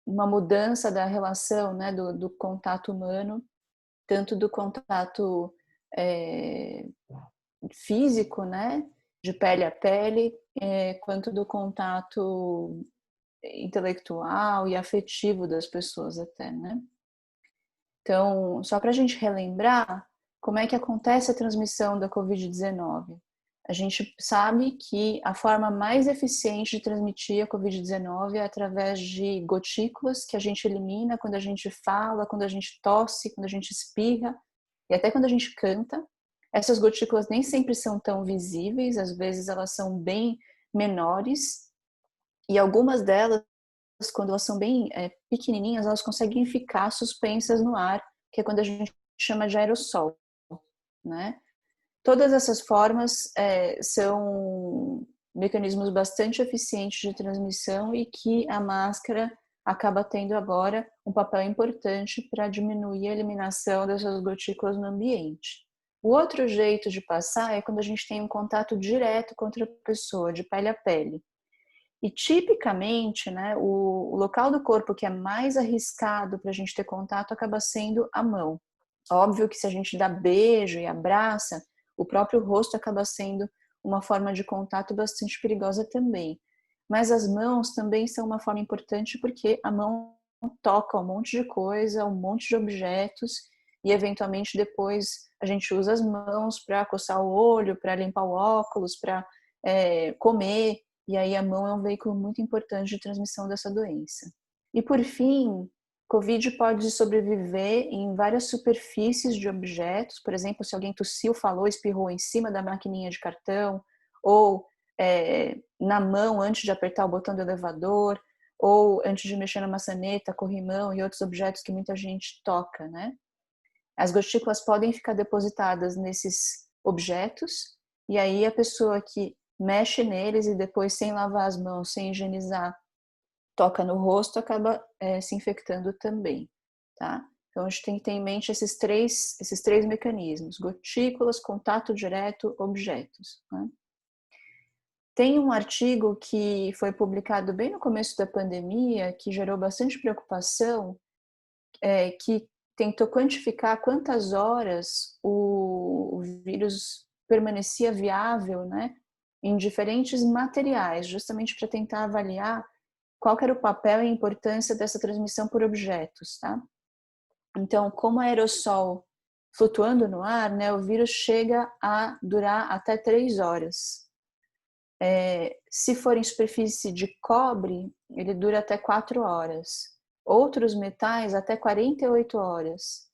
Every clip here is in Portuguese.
uma mudança da relação, né, do contato humano, tanto do contato eh, físico, né, de pele a pele, quanto do contato intelectual e afetivo das pessoas até, né. Então, só para a gente relembrar como é que acontece a transmissão da Covid-19. A gente sabe que a forma mais eficiente de transmitir a Covid-19 é através de gotículas que a gente elimina quando a gente fala, quando a gente tosse, quando a gente espirra e até quando a gente canta. Essas gotículas nem sempre são tão visíveis, às vezes elas são bem menores e algumas delas, quando elas são bem pequenininhas, elas conseguem ficar suspensas no ar, que é quando a gente chama de aerossol, né? Todas essas formas são mecanismos bastante eficientes de transmissão e que a máscara acaba tendo agora um papel importante para diminuir a eliminação dessas gotículas no ambiente. O outro jeito de passar é quando a gente tem um contato direto com outra pessoa, de pele a pele. E tipicamente, né, o local do corpo que é mais arriscado para a gente ter contato acaba sendo a mão. Óbvio que se a gente dá beijo e abraça, o próprio rosto acaba sendo uma forma de contato bastante perigosa também. Mas as mãos também são uma forma importante porque a mão toca um monte de coisa, um monte de objetos e eventualmente depois a gente usa as mãos para coçar o olho, para limpar o óculos, para comer. E aí a mão é um veículo muito importante de transmissão dessa doença. E por fim, Covid pode sobreviver em várias superfícies de objetos, por exemplo, se alguém tossiu, falou, espirrou em cima da maquininha de cartão, ou na mão antes de apertar o botão do elevador, ou antes de mexer na maçaneta, corrimão e outros objetos que muita gente toca, né? As gotículas podem ficar depositadas nesses objetos, e aí a pessoa que mexe neles e depois, sem lavar as mãos, sem higienizar, toca no rosto, acaba se infectando também, tá? Então a gente tem que ter em mente esses três mecanismos: gotículas, contato direto, objetos, né? Tem um artigo que foi publicado bem no começo da pandemia, que gerou bastante preocupação, que tentou quantificar quantas horas o vírus permanecia viável, né, em diferentes materiais, justamente para tentar avaliar qual que era o papel e a importância dessa transmissão por objetos, tá? Então, como aerossol flutuando no ar, né, o vírus chega a durar até 3 horas. Se for em superfície de cobre, ele dura até 4 horas. Outros metais, até 48 horas.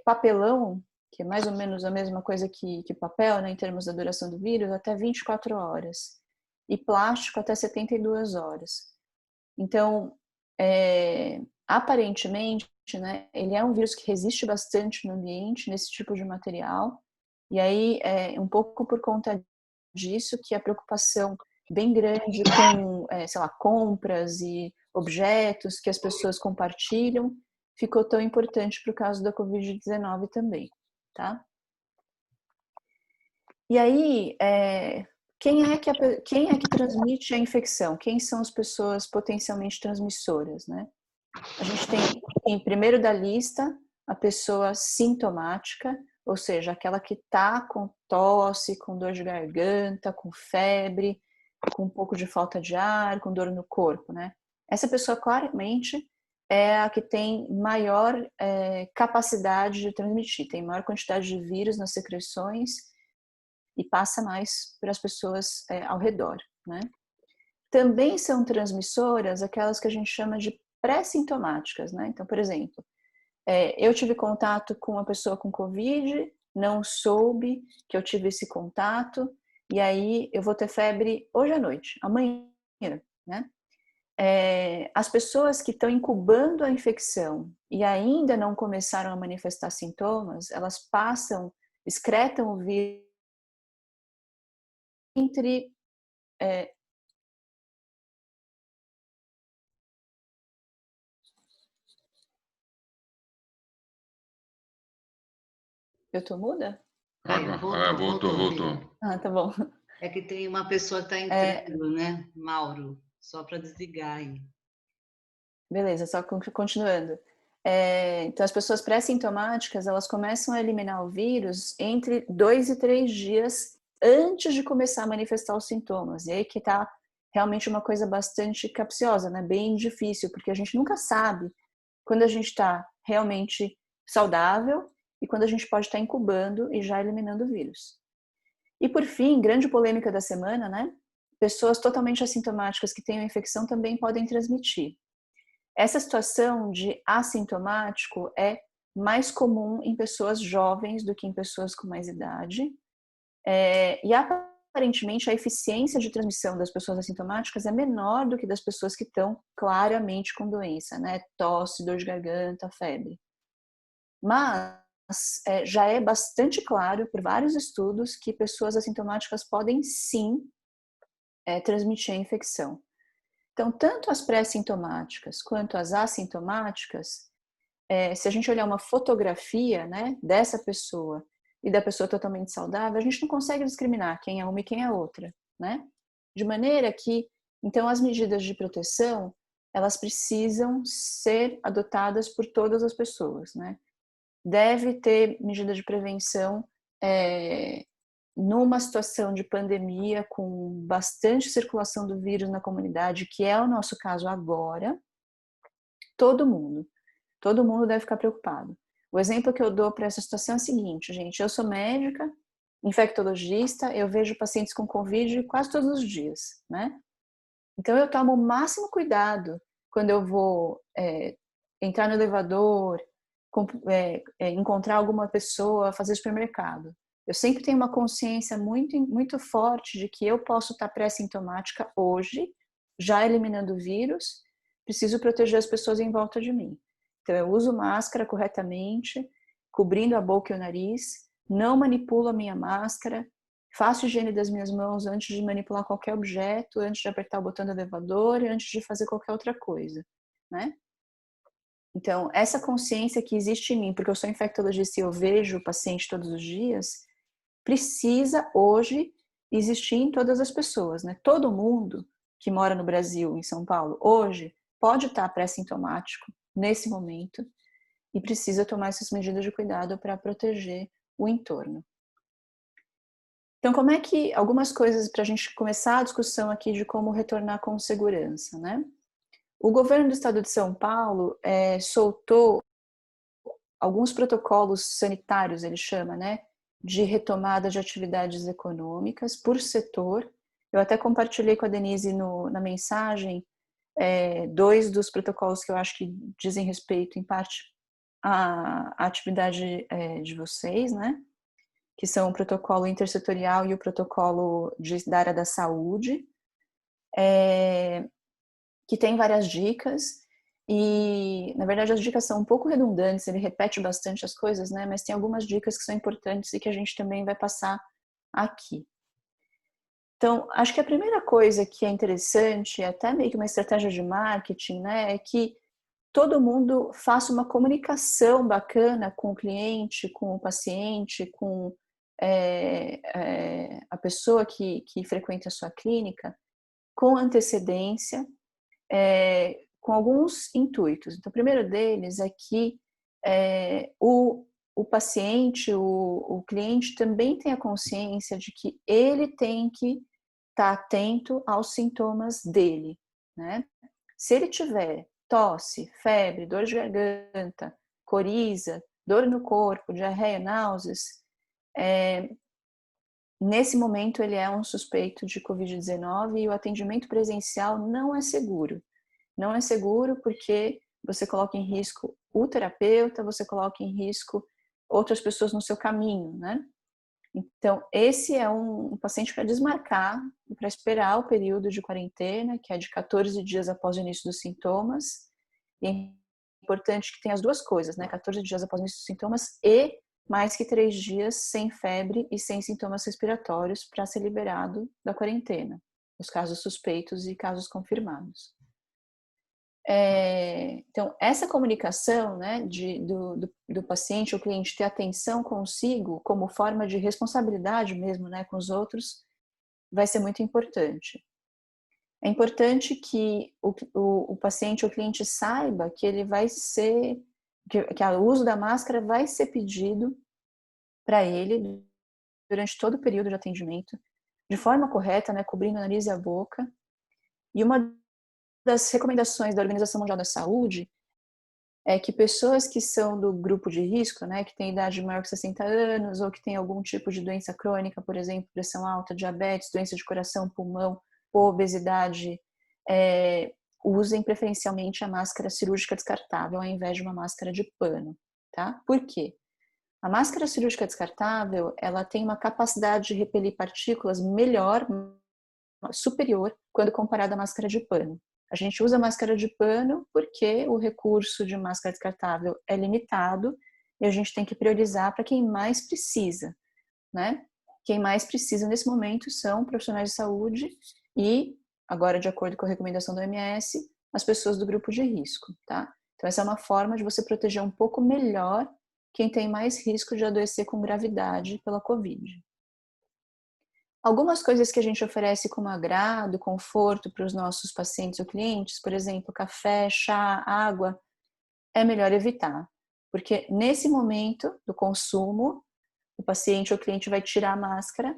Papelão, que é mais ou menos a mesma coisa que papel, né, em termos da duração do vírus, até 24 horas. E plástico, até 72 horas. Então, aparentemente, né, ele é um vírus que resiste bastante no ambiente, nesse tipo de material. E aí, um pouco por conta disso que a preocupação bem grande com, sei lá, compras e objetos que as pessoas compartilham ficou tão importante para o caso da Covid-19 também, tá? E aí, quem é que transmite a infecção? Quem são as pessoas potencialmente transmissoras, né? A gente tem, em primeiro da lista, a pessoa sintomática, ou seja, aquela que está com tosse, com dor de garganta, com febre, com um pouco de falta de ar, com dor no corpo, né? Essa pessoa claramente é a que tem maior capacidade de transmitir, tem maior quantidade de vírus nas secreções e passa mais para as pessoas ao redor, né? Também são transmissoras aquelas que a gente chama de pré-sintomáticas, né? Então, por exemplo, eu tive contato com uma pessoa com Covid, não soube que eu tive esse contato, e aí eu vou ter febre hoje à noite, amanhã, né? As pessoas que estão incubando a infecção e ainda não começaram a manifestar sintomas, elas passam, excretam o vírus entre. Eu tô muda? Caiu, voltou, Voltou, voltou, voltou. Vini. Ah, tá bom. É que tem uma pessoa que está É, entrando, né? Mauro, só para desligar aí. Beleza, só continuando. Então, as pessoas pré-sintomáticas, elas começam a eliminar o vírus entre 2 e 3 dias antes de começar a manifestar os sintomas. E aí que tá realmente uma coisa bastante capciosa, né? Bem difícil, porque a gente nunca sabe quando a gente está realmente saudável e quando a gente pode estar incubando e já eliminando o vírus. E por fim, grande polêmica da semana, né? Pessoas totalmente assintomáticas que tenham infecção também podem transmitir. Essa situação de assintomático é mais comum em pessoas jovens do que em pessoas com mais idade. E aparentemente a eficiência de transmissão das pessoas assintomáticas é menor do que das pessoas que estão claramente com doença, né? Tosse, dor de garganta, febre. Mas já é bastante claro por vários estudos que pessoas assintomáticas podem sim transmitir a infecção. Então, tanto as pré-sintomáticas quanto as assintomáticas, se a gente olhar uma fotografia, né, dessa pessoa e da pessoa totalmente saudável, a gente não consegue discriminar quem é uma e quem é outra, né? De maneira que, então, as medidas de proteção, elas precisam ser adotadas por todas as pessoas, né? Deve ter medida de prevenção numa situação de pandemia com bastante circulação do vírus na comunidade, que é o nosso caso agora. Todo mundo deve ficar preocupado. O exemplo que eu dou para essa situação é o seguinte, gente: eu sou médica, infectologista, eu vejo pacientes com Covid quase todos os dias, né? Então eu tomo o máximo cuidado quando eu vou entrar no elevador, encontrar alguma pessoa, fazer supermercado. Eu sempre tenho uma consciência muito, muito forte de que eu posso estar pré-sintomática hoje, já eliminando o vírus, preciso proteger as pessoas em volta de mim. Então eu uso máscara corretamente, cobrindo a boca e o nariz, não manipulo a minha máscara, faço higiene das minhas mãos antes de manipular qualquer objeto, antes de apertar o botão do elevador e antes de fazer qualquer outra coisa, né? Então, essa consciência que existe em mim, porque eu sou infectologista e eu vejo o paciente todos os dias, precisa hoje existir em todas as pessoas, né? Todo mundo que mora no Brasil, em São Paulo, hoje, pode estar pré-sintomático nesse momento e precisa tomar essas medidas de cuidado para proteger o entorno. Então, como é que algumas coisas para a gente começar a discussão aqui de como retornar com segurança, né? O governo do estado de São Paulo soltou alguns protocolos sanitários, ele chama, né, de retomada de atividades econômicas por setor. Eu até compartilhei com a Denise na mensagem 2 dos protocolos que eu acho que dizem respeito, em parte, à atividade de vocês, né? Que são o protocolo intersetorial e o protocolo da área da saúde, que tem várias dicas. E, na verdade, as dicas são um pouco redundantes, ele repete bastante as coisas, né? Mas tem algumas dicas que são importantes e que a gente também vai passar aqui. Então, acho que a primeira coisa que é interessante, até meio que uma estratégia de marketing, né, é que todo mundo faça uma comunicação bacana com o cliente, com o paciente, com a pessoa que frequenta a sua clínica, com antecedência, com alguns intuitos. Então, o primeiro deles é que o paciente, o cliente também tenha consciência de que ele tem que estar atento aos sintomas dele, né? Se ele tiver tosse, febre, dor de garganta, coriza, dor no corpo, diarreia, náuseas, nesse momento ele é um suspeito de Covid-19 e o atendimento presencial não é seguro. Não é seguro porque você coloca em risco o terapeuta, você coloca em risco outras pessoas no seu caminho, né? Então, esse é um paciente para desmarcar, para esperar o período de quarentena, que é de 14 dias após o início dos sintomas. E é importante que tenha as duas coisas, né? 14 dias após o início dos sintomas e mais que 3 dias sem febre e sem sintomas respiratórios para ser liberado da quarentena, os casos suspeitos e casos confirmados. Então, essa comunicação, né, do paciente ou cliente ter atenção consigo como forma de responsabilidade mesmo, né, com os outros, vai ser muito importante. É importante que o paciente, o cliente saiba que ele vai ser, que o uso da máscara vai ser pedido para ele durante todo o período de atendimento, de forma correta, né, cobrindo o nariz e a boca. E uma das recomendações da Organização Mundial da Saúde é que pessoas que são do grupo de risco, né, que têm idade maior que 60 anos ou que têm algum tipo de doença crônica, por exemplo, pressão alta, diabetes, doença de coração, pulmão ou obesidade, usem preferencialmente a máscara cirúrgica descartável ao invés de uma máscara de pano, tá? Por quê? A máscara cirúrgica descartável, ela tem uma capacidade de repelir partículas melhor, superior, quando comparada à máscara de pano. A gente usa máscara de pano porque o recurso de máscara descartável é limitado e a gente tem que priorizar para quem mais precisa, né? Quem mais precisa nesse momento são profissionais de saúde e, agora de acordo com a recomendação da OMS, as pessoas do grupo de risco, tá? Então essa é uma forma de você proteger um pouco melhor quem tem mais risco de adoecer com gravidade pela Covid. Algumas coisas que a gente oferece como agrado, conforto para os nossos pacientes ou clientes, por exemplo, café, chá, água, é melhor evitar. Porque nesse momento do consumo, o paciente ou cliente vai tirar a máscara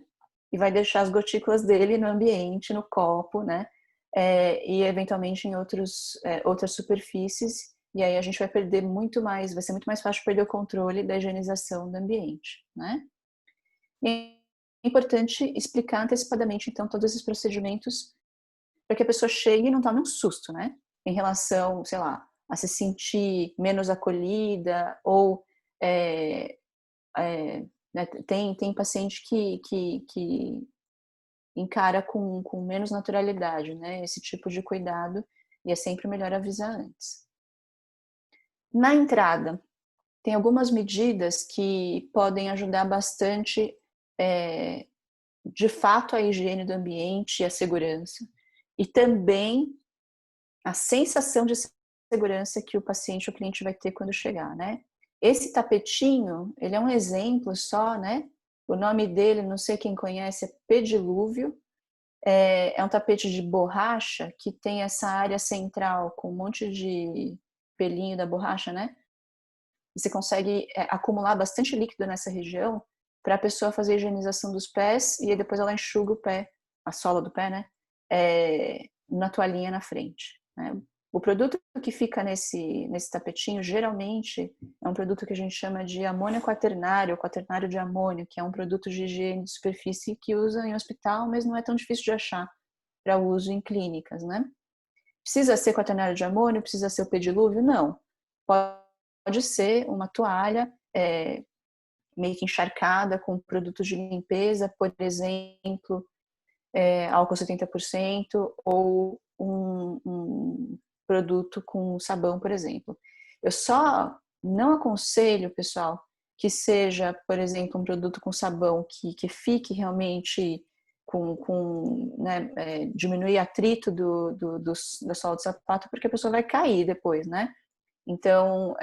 e vai deixar as gotículas dele no ambiente, no copo, né? E eventualmente em outras superfícies. E aí a gente vai perder muito mais, vai ser muito mais fácil perder o controle da higienização do ambiente, né? E é importante explicar antecipadamente, então, todos esses procedimentos para que a pessoa chegue e não tome um susto, né? Em relação, sei lá, a se sentir menos acolhida ou né, tem paciente que encara com menos naturalidade, né? Esse tipo de cuidado e é sempre melhor avisar antes. Na entrada, tem algumas medidas que podem ajudar bastante de fato a higiene do ambiente e a segurança, e também a sensação de segurança que o paciente ou cliente vai ter quando chegar, né? Esse tapetinho, ele é um exemplo só, né? O nome dele, não sei quem conhece, é pedilúvio. É um tapete de borracha que tem essa área central com um monte de pelinho da borracha, né? Você consegue acumular bastante líquido nessa região para a pessoa fazer a higienização dos pés e depois ela enxuga o pé, a sola do pé, né? Na toalhinha na frente. Né? O produto que fica nesse tapetinho, geralmente, é um produto que a gente chama de amônio quaternário, ou quaternário de amônio, que é um produto de higiene de superfície que usa em hospital, mas não é tão difícil de achar para uso em clínicas, né? Precisa ser quaternário de amônio? Precisa ser o pedilúvio? Não. Pode ser uma toalha meio que encharcada com produtos de limpeza, por exemplo, álcool 70% ou um produto com sabão, por exemplo. Eu só não aconselho, pessoal, que seja, por exemplo, um produto com sabão que fique realmente né, diminuir atrito da sola do sapato, porque a pessoa vai cair depois, né? Então,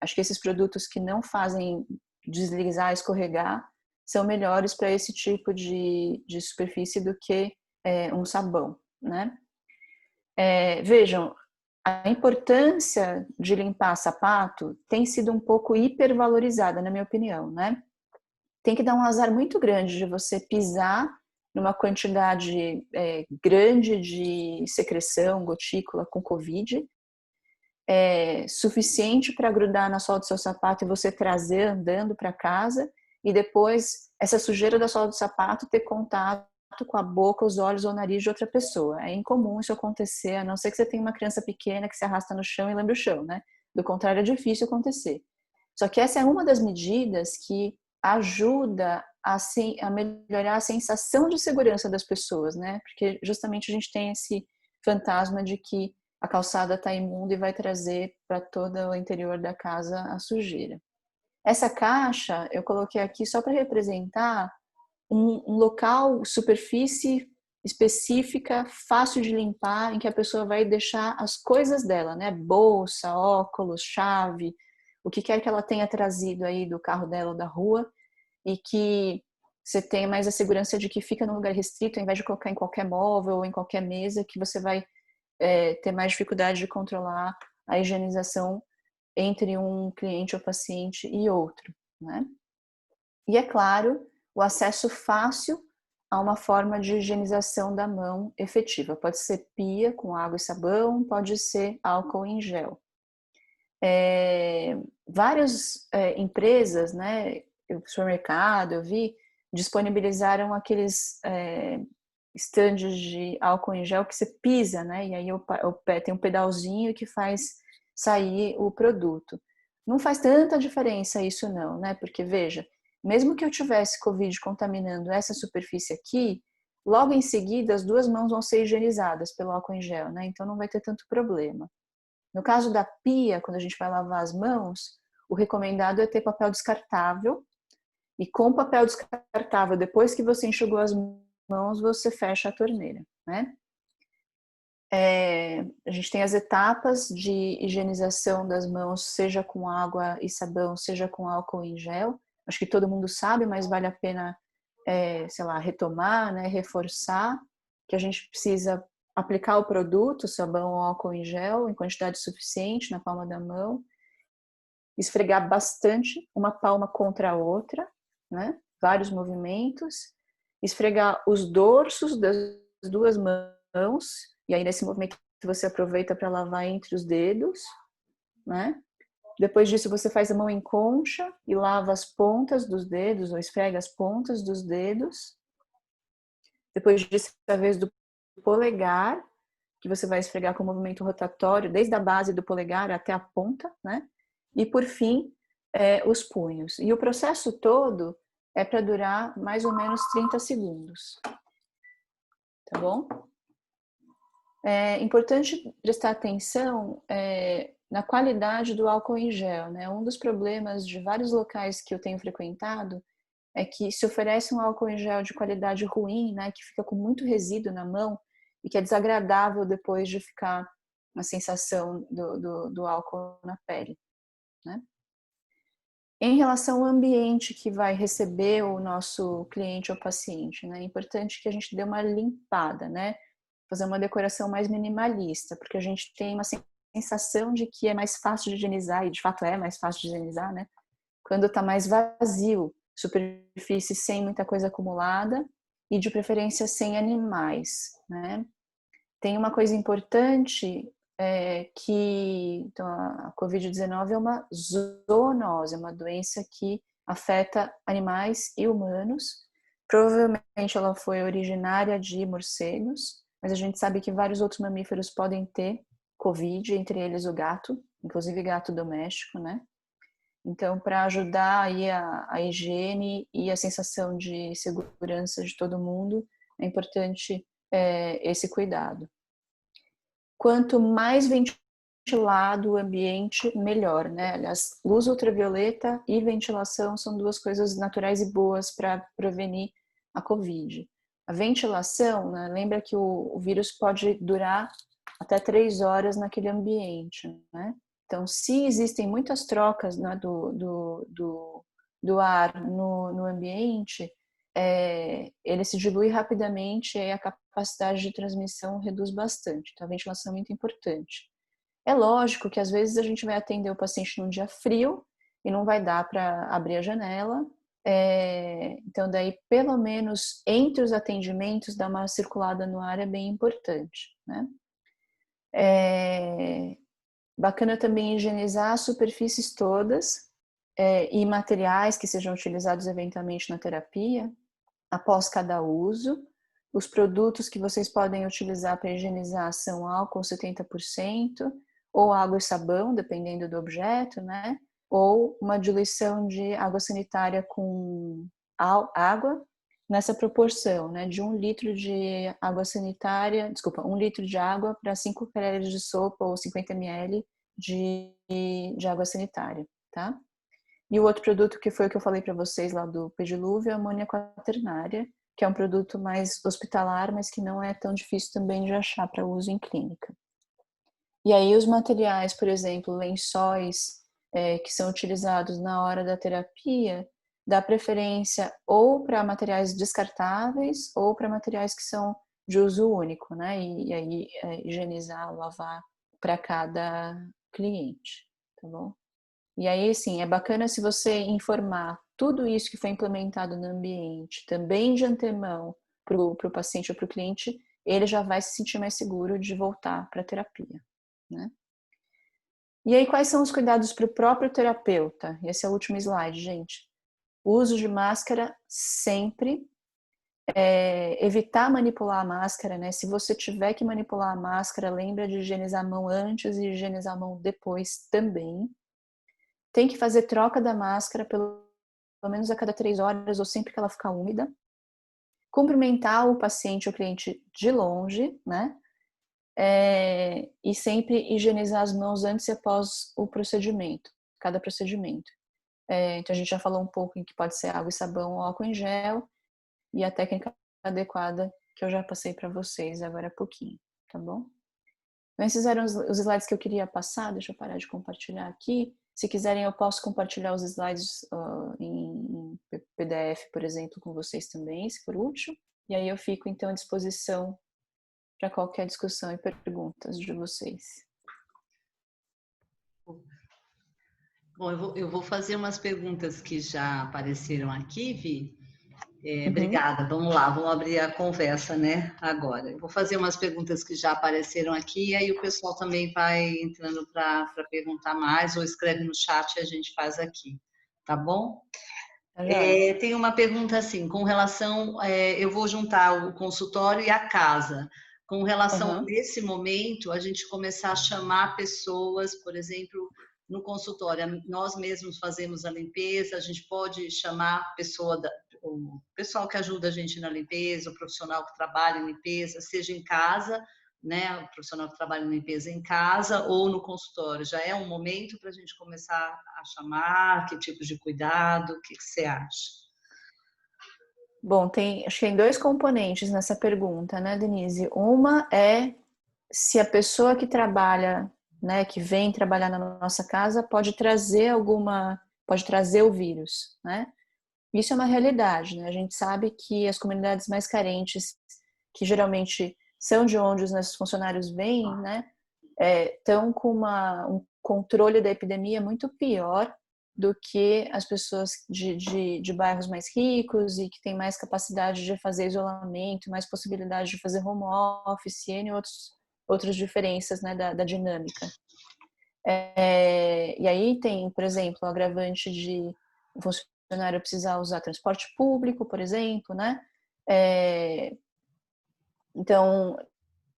acho que esses produtos que não fazem deslizar, escorregar, são melhores para esse tipo de superfície do que um sabão, né? Vejam, a importância de limpar sapato tem sido um pouco hipervalorizada, na minha opinião, né? Tem que dar um azar muito grande de você pisar numa quantidade grande de secreção, gotícula com Covid, suficiente para grudar na sola do seu sapato e você trazer andando para casa, e depois essa sujeira da sola do sapato ter contato com a boca, os olhos ou o nariz de outra pessoa. É incomum isso acontecer, a não ser que você tenha uma criança pequena que se arrasta no chão e lembra o chão, né? Do contrário, é difícil acontecer. Só que essa é uma das medidas que ajuda a melhorar a sensação de segurança das pessoas, né? Porque justamente a gente tem esse fantasma de que a calçada está imunda e vai trazer para todo o interior da casa a sujeira. Essa caixa eu coloquei aqui só para representar um local, superfície específica, fácil de limpar, em que a pessoa vai deixar as coisas dela, né? Bolsa, óculos, chave, o que quer que ela tenha trazido aí do carro dela ou da rua, e que você tem mais a segurança de que fica num lugar restrito, ao invés de colocar em qualquer móvel ou em qualquer mesa, que você vai ter mais dificuldade de controlar a higienização entre um cliente ou paciente e outro, né? E, é claro, o acesso fácil a uma forma de higienização da mão efetiva. Pode ser pia com água e sabão, pode ser álcool em gel. Várias empresas, né, supermercado, eu vi, disponibilizaram aqueles estandes de álcool em gel que você pisa, né, e aí tem um pedalzinho que faz sair o produto. Não faz tanta diferença isso não, né, porque veja, mesmo que eu tivesse Covid contaminando essa superfície aqui, logo em seguida as duas mãos vão ser higienizadas pelo álcool em gel, né, então não vai ter tanto problema. No caso da pia, quando a gente vai lavar as mãos, o recomendado é ter papel descartável. E com papel descartável, depois que você enxugou as mãos, você fecha a torneira, né? A gente tem as etapas de higienização das mãos, seja com água e sabão, seja com álcool em gel. Acho que todo mundo sabe, mas vale a pena, sei lá, retomar, né, reforçar, que a gente precisa aplicar o produto, sabão ou álcool em gel, em quantidade suficiente na palma da mão, esfregar bastante uma palma contra a outra, né? Vários movimentos, esfregar os dorsos das duas mãos, e aí nesse movimento você aproveita para lavar entre os dedos, né? Depois disso você faz a mão em concha e lava as pontas dos dedos, ou esfrega as pontas dos dedos. Depois disso, a vez do polegar, que você vai esfregar com o movimento rotatório, desde a base do polegar até a ponta, né? E por fim, os punhos. E o processo todo é para durar mais ou menos 30 segundos. Tá bom? É importante prestar atenção na qualidade do álcool em gel, né? Um dos problemas de vários locais que eu tenho frequentado é que se oferece um álcool em gel de qualidade ruim, né? Que fica com muito resíduo na mão e que é desagradável depois de ficar a sensação do álcool na pele, né? Em relação ao ambiente que vai receber o nosso cliente ou paciente, né? É importante que a gente dê uma limpada, né? Fazer uma decoração mais minimalista, porque a gente tem uma sensação de que é mais fácil de higienizar, e de fato é mais fácil de higienizar, né? Quando está mais vazio, superfície sem muita coisa acumulada e de preferência sem animais, né? Tem uma coisa importante que então, a Covid-19 é uma zoonose, é uma doença que afeta animais e humanos. Provavelmente ela foi originária de morcegos, mas a gente sabe que vários outros mamíferos podem ter Covid, entre eles o gato, inclusive gato doméstico, né? Então, para ajudar aí a higiene e a sensação de segurança de todo mundo, é importante esse cuidado. Quanto mais ventilado o ambiente, melhor, né? Aliás, luz ultravioleta e ventilação são duas coisas naturais e boas para prevenir a Covid. A ventilação, né? Lembra que o vírus pode durar até 3 horas naquele ambiente, né? Então, se existem muitas trocas, né, do ar no ambiente, ele se dilui rapidamente e a capacidade de transmissão reduz bastante. Então, a ventilação é muito importante. É lógico que às vezes a gente vai atender o paciente num dia frio e não vai dar para abrir a janela. Então, daí, pelo menos entre os atendimentos, dar uma circulada no ar é bem importante, né? Bacana também higienizar as superfícies todas e materiais que sejam utilizados eventualmente na terapia após cada uso. Os produtos que vocês podem utilizar para higienizar são álcool 70% ou água e sabão, dependendo do objeto, né? Ou uma diluição de água sanitária com água nessa proporção, né? De 1 litro de água sanitária, 1 litro de água para 5 colheres de sopa ou 50 ml de água sanitária, tá? E o outro produto que foi o que eu falei para vocês lá do pedilúvio é a amônia quaternária, que é um produto mais hospitalar, mas que não é tão difícil também de achar para uso em clínica. E aí os materiais, por exemplo, lençóis que são utilizados na hora da terapia, dá preferência ou para materiais descartáveis ou para materiais que são de uso único, né? E aí higienizar, lavar para cada cliente, tá bom? E aí, sim, é bacana se você informar tudo isso que foi implementado no ambiente, também de antemão, para o paciente ou para o cliente, ele já vai se sentir mais seguro de voltar para a terapia, né? E aí, quais são os cuidados para o próprio terapeuta? Esse é o último slide, gente. O uso de máscara sempre. Evitar manipular a máscara, né? Se você tiver que manipular a máscara, lembra de higienizar a mão antes e higienizar a mão depois também. Tem que fazer troca da máscara pelo menos a cada 3 horas ou sempre que ela ficar úmida. Cumprimentar o paciente ou cliente de longe, né? E sempre higienizar as mãos antes e após o procedimento, cada procedimento. Então a gente já falou um pouco em que pode ser água e sabão ou álcool em gel, e a técnica adequada que eu já passei para vocês agora há pouquinho, tá bom? Então esses eram os slides que eu queria passar, deixa eu parar de compartilhar aqui. Se quiserem eu posso compartilhar os slides em PDF, por exemplo, com vocês também, se for útil. E aí eu fico então à disposição para qualquer discussão e perguntas de vocês. Bom, eu vou fazer umas perguntas que já apareceram aqui, Vi. Obrigada, vamos lá, vamos abrir a conversa, né, agora. Eu vou fazer umas perguntas que já apareceram aqui, e aí o pessoal também vai entrando para perguntar mais, ou escreve no chat e a gente faz aqui, tá bom? Tem uma pergunta assim, com relação, eu vou juntar o consultório e a casa, com relação nesse momento, a gente começar a chamar pessoas, por exemplo, no consultório, nós mesmos fazemos a limpeza, a gente pode chamar o pessoal que ajuda a gente na limpeza, o profissional que trabalha em limpeza, seja em casa, né, o profissional que trabalha em limpeza em casa ou no consultório. Já é um momento para a gente começar a chamar, que tipos de cuidado, o que você acha? Bom, acho que tem 2 componentes nessa pergunta, né, Denise? Uma é se a pessoa que trabalha, né, que vem trabalhar na nossa casa pode trazer o vírus, né? Isso é uma realidade, né? A gente sabe que as comunidades mais carentes, que geralmente são de onde os nossos funcionários vêm, né, estão com um controle da epidemia muito pior do que as pessoas de bairros mais ricos e que têm mais capacidade de fazer isolamento, mais possibilidade de fazer home office e outras diferenças, né, da dinâmica. E aí tem, por exemplo, o agravante de o funcionário precisar usar transporte público, por exemplo, né? Então,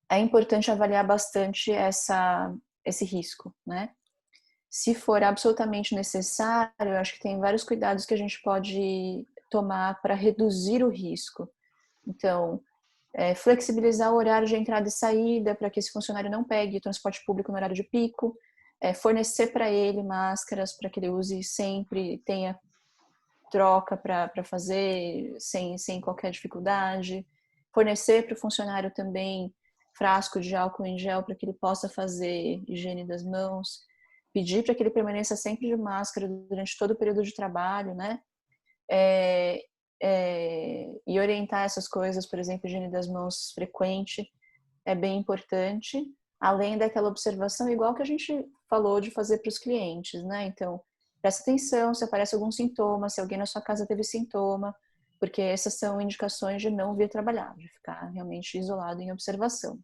é importante avaliar bastante esse risco, né? Se for absolutamente necessário, eu acho que tem vários cuidados que a gente pode tomar para reduzir o risco. Então, flexibilizar o horário de entrada e saída para que esse funcionário não pegue o transporte público no horário de pico, fornecer para ele máscaras para que ele use sempre, tenha troca para fazer sem qualquer dificuldade, fornecer para o funcionário também frasco de álcool em gel para que ele possa fazer higiene das mãos, pedir para que ele permaneça sempre de máscara durante todo o período de trabalho, né? E orientar essas coisas, por exemplo, higiene das mãos frequente, é bem importante, além daquela observação igual que a gente falou de fazer para os clientes, né? Então, presta atenção se aparece algum sintoma, se alguém na sua casa teve sintoma, porque essas são indicações de não vir trabalhar, de ficar realmente isolado em observação.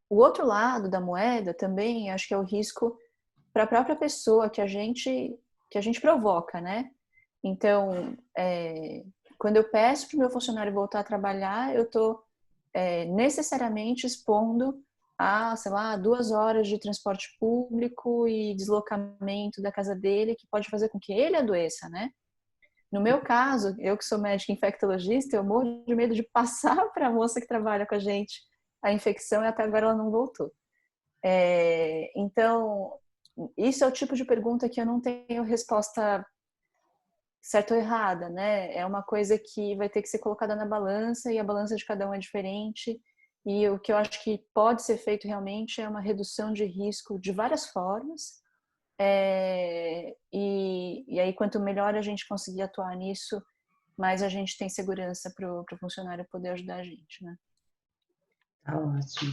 O outro lado da moeda também, acho que é o risco para a própria pessoa que a gente provoca, né? Então, quando eu peço para o meu funcionário voltar a trabalhar, eu estou necessariamente expondo a, sei lá, 2 horas de transporte público e deslocamento da casa dele, que pode fazer com que ele adoeça, né? No meu caso, eu que sou médica infectologista, eu morro de medo de passar para a moça que trabalha com a gente a infecção e até agora ela não voltou. Então, isso é o tipo de pergunta que eu não tenho resposta certa ou errada, né? É uma coisa que vai ter que ser colocada na balança e a balança de cada um é diferente. E o que eu acho que pode ser feito realmente é uma redução de risco de várias formas, E aí, quanto melhor a gente conseguir atuar nisso, mais a gente tem segurança para o funcionário poder ajudar a gente, né? Tá ótimo.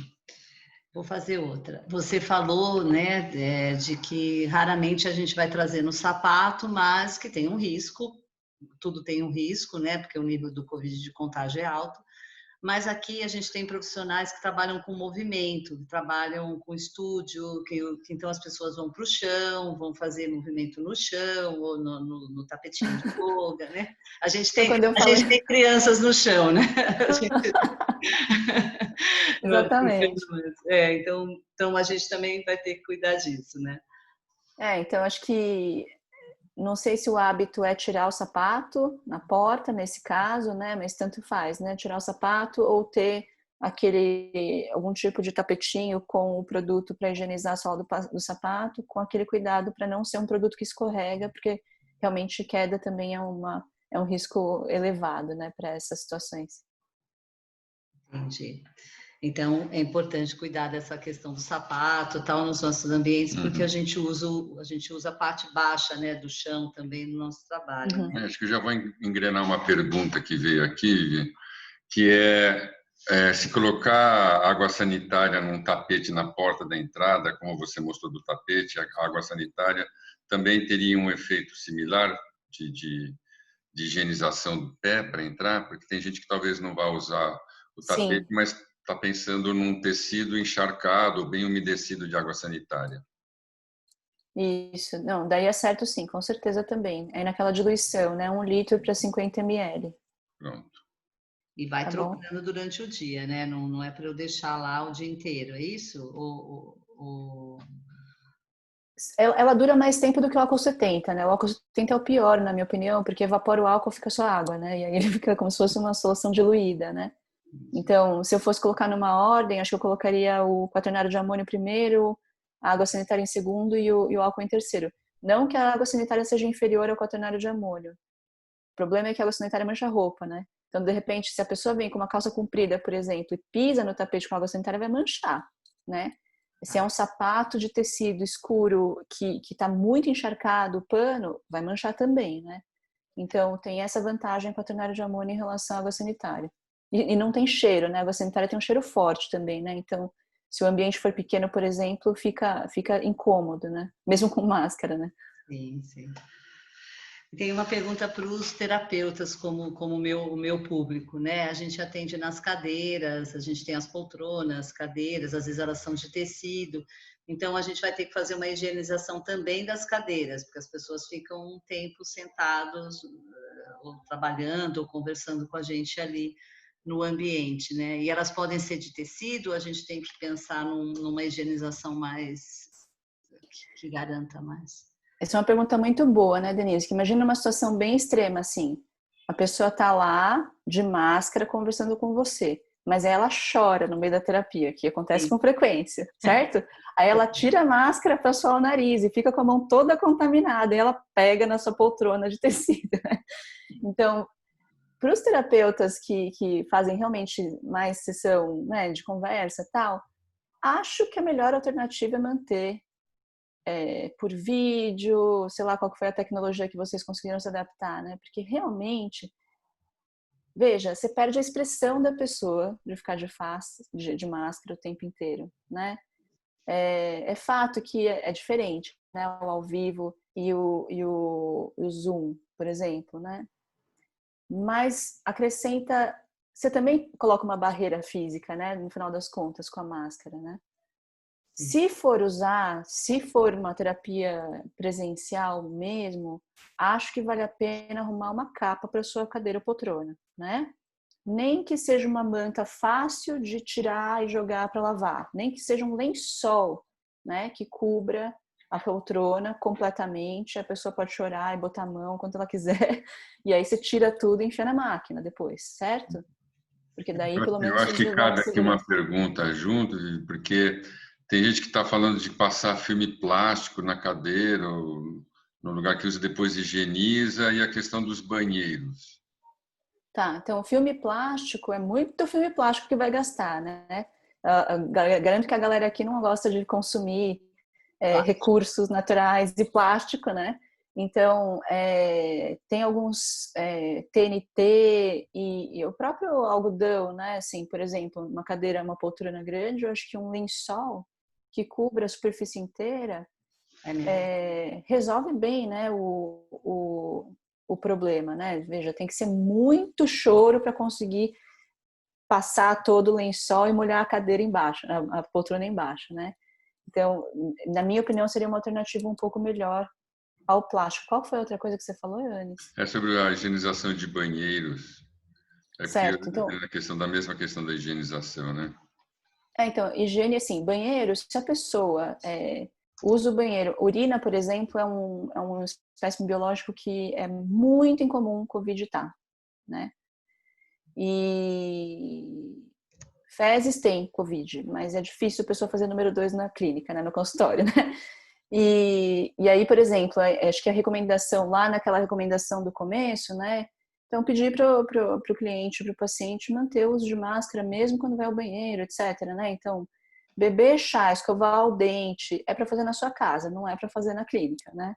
Vou fazer outra. Você falou, né, de que raramente a gente vai trazer no sapato, mas que tem um risco, tudo tem um risco, né, porque o nível do Covid de contágio é alto. Mas aqui a gente tem profissionais que trabalham com movimento, que trabalham com estúdio, que então as pessoas vão para o chão, vão fazer movimento no chão ou no tapetinho de yoga, né? A gente Então, tem, quando eu a falei... gente tem crianças no chão, né? A gente... Exatamente. Então a gente também vai ter que cuidar disso, né? Então acho que não sei se o hábito é tirar o sapato na porta, nesse caso, né? Mas tanto faz, né? Tirar o sapato ou ter algum tipo de tapetinho com o produto para higienizar a sola do sapato, com aquele cuidado para não ser um produto que escorrega, porque realmente queda também é um risco elevado, né? Para essas situações. Entendi. Então, é importante cuidar dessa questão do sapato, tal, nos nossos ambientes, porque a gente usa a parte baixa, né, do chão também no nosso trabalho, né? Acho que eu já vou engrenar uma pergunta que veio aqui, Vivi, que se colocar água sanitária num tapete na porta da entrada, como você mostrou do tapete, a água sanitária também teria um efeito similar de higienização do pé para entrar, porque tem gente que talvez não vá usar o tapete, Sim, mas está pensando num tecido encharcado, bem umedecido de água sanitária. isso. Não, daí é certo sim, com certeza também. É naquela diluição, né? 1 litro para 50 ml. Pronto. E vai Tá bom? trocando durante o dia, né? Não é para eu deixar lá o dia inteiro, é isso? Ela dura mais tempo do que o álcool 70, né? O álcool 70 é o pior, na minha opinião, porque evapora o álcool, fica só água, né? E aí ele fica como se fosse uma solução diluída, né? Então, se eu fosse colocar numa ordem, acho que eu colocaria o quaternário de amônio primeiro, a água sanitária em segundo e o álcool em terceiro. Não que a água sanitária seja inferior ao quaternário de amônio. O problema é que a água sanitária mancha a roupa, né? Então, de repente, se a pessoa vem com uma calça comprida, por exemplo, e pisa no tapete com água sanitária, vai manchar, né? Se é um sapato de tecido escuro que está muito encharcado, o pano, vai manchar também, né? Então, tem essa vantagem quaternário de amônio em relação à água sanitária. E não tem cheiro, né? A água sanitária tem um cheiro forte também, né? Então, se o ambiente for pequeno, por exemplo, fica incômodo, né? Mesmo com máscara, né? Sim, sim. Tem uma pergunta para os terapeutas, como o meu público, né? A gente atende nas cadeiras, a gente tem as poltronas, cadeiras, às vezes elas são de tecido, então a gente vai ter que fazer uma higienização também das cadeiras, porque as pessoas ficam um tempo sentados, ou trabalhando, ou conversando com a gente ali no ambiente, né? E elas podem ser de tecido, a gente tem que pensar numa higienização mais que garanta mais. Essa é uma pergunta muito boa, né, Denise? Que imagina uma situação bem extrema, assim. A pessoa tá lá de máscara conversando com você, mas aí ela chora no meio da terapia, que acontece Sim. com frequência, certo? Aí ela tira a máscara para suar o nariz e fica com a mão toda contaminada e ela pega na sua poltrona de tecido, né? Então, para os terapeutas que fazem realmente mais sessão, né, de conversa e tal, acho que a melhor alternativa é manter por vídeo, sei lá qual que foi a tecnologia que vocês conseguiram se adaptar, né? Porque realmente, veja, você perde a expressão da pessoa de ficar de face, de máscara o tempo inteiro, né? É fato que é diferente, né? O ao vivo e o Zoom, por exemplo, né? Mas acrescenta, você também coloca uma barreira física, né? No final das contas, com a máscara, né? Se for usar, se for uma terapia presencial mesmo, acho que vale a pena arrumar uma capa para sua cadeira ou poltrona, né? Nem que seja uma manta fácil de tirar e jogar para lavar, nem que seja um lençol, né, que cubra a poltrona completamente, a pessoa pode chorar e botar a mão quanto ela quiser, e aí você tira tudo e enfia na máquina depois, certo? Porque daí pelo Eu menos acho você que devolve cabe aqui uma segurança. pergunta junto, porque tem gente que está falando de passar filme plástico na cadeira, ou no lugar que usa depois higieniza, e a questão dos banheiros. Tá, então o filme plástico é muito filme plástico que vai gastar, né? Garanto que a galera aqui não gosta de consumir recursos naturais e plástico, né? Então, tem alguns TNT e o próprio algodão, né? Assim, por exemplo, uma cadeira, uma poltrona grande, eu acho que um lençol que cubra a superfície inteira resolve bem, né, o problema, né? Veja, tem que ser muito choro para conseguir passar todo o lençol e molhar a cadeira embaixo, a poltrona embaixo, né? Então, na minha opinião, seria uma alternativa um pouco melhor ao plástico. Qual foi a outra coisa que você falou, Yanis? É sobre a higienização de banheiros. É porque Certo, então, é a questão da mesma questão da higienização, né? então, higiene, assim, banheiro, se a pessoa usa o banheiro, urina, por exemplo, é um espécime biológico que é muito incomum o Covid tá, né? E fezes tem Covid, mas é difícil a pessoa fazer número 2 na clínica, né, no consultório, né? E aí, por exemplo, acho que a recomendação lá naquela recomendação do começo, né? Então, pedir para o cliente, para o paciente manter o uso de máscara mesmo quando vai ao banheiro, etc, né? Então, beber chá, escovar o dente, é para fazer na sua casa, não é para fazer na clínica, né?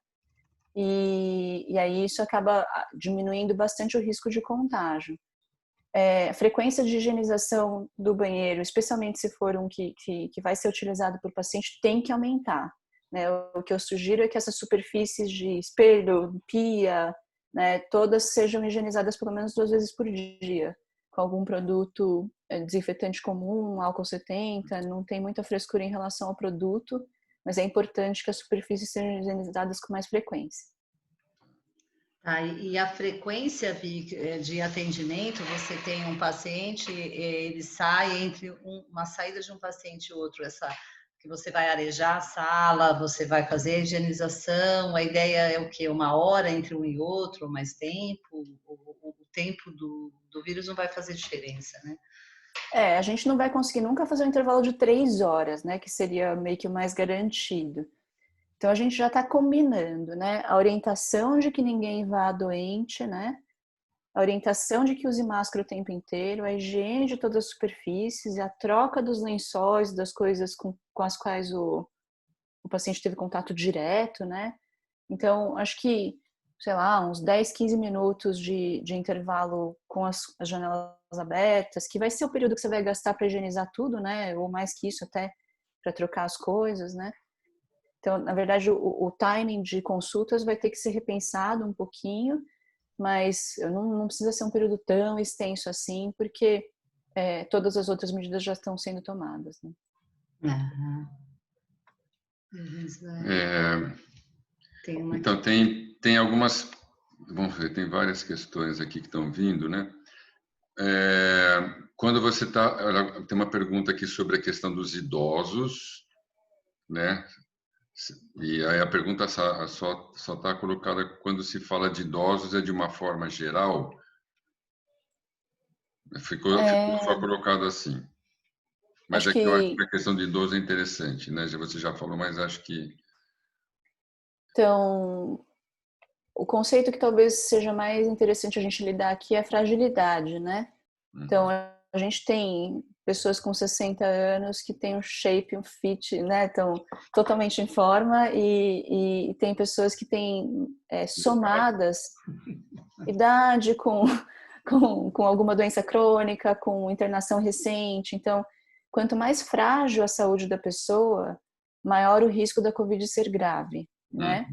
E aí isso acaba diminuindo bastante o risco de contágio. A frequência de higienização do banheiro, especialmente se for um que vai ser utilizado por paciente, tem que aumentar, né? O que eu sugiro é que essas superfícies de espelho, pia, né, todas sejam higienizadas pelo menos 2 vezes por dia, com algum produto desinfetante comum, álcool 70, não tem muita frescura em relação ao produto, mas é importante que as superfícies sejam higienizadas com mais frequência. E a frequência de atendimento, você tem um paciente, ele sai entre uma saída de um paciente e outro, que você vai arejar a sala, você vai fazer a higienização, a ideia é o quê? 1 hora entre um e outro, ou mais tempo? O tempo do vírus não vai fazer diferença, né? A gente não vai conseguir nunca fazer um intervalo de 3 horas, né, que seria meio que o mais garantido. Então a gente já está combinando, né? A orientação de que ninguém vá doente, né? A orientação de que use máscara o tempo inteiro, a higiene de todas as superfícies, a troca dos lençóis, das coisas com as quais o paciente teve contato direto, né? Então, acho que, sei lá, uns 10, 15 minutos de intervalo com as janelas abertas, que vai ser o período que você vai gastar para higienizar tudo, né? Ou mais que isso até para trocar as coisas, né? Então, na verdade, o timing de consultas vai ter que ser repensado um pouquinho, mas não precisa ser um período tão extenso assim, porque todas as outras medidas já estão sendo tomadas, né? Uhum. Então, tem algumas... Vamos ver, tem várias questões aqui que estão vindo, né? Quando você está... Tem uma pergunta aqui sobre a questão dos idosos, né? E aí a pergunta só está colocada quando se fala de idosos, é de uma forma geral? Ficou só colocado assim. Mas Acho é que eu acho que que, a questão de idoso é interessante, né? Você já falou, mas acho que... então, o conceito que talvez seja mais interessante a gente lidar aqui é a fragilidade, né? Então, a gente tem pessoas com 60 anos que têm um shape, um fit, né? Estão totalmente em forma e tem pessoas que têm somadas idade com alguma doença crônica, com internação recente. Então, quanto mais frágil a saúde da pessoa, maior o risco da Covid ser grave, né?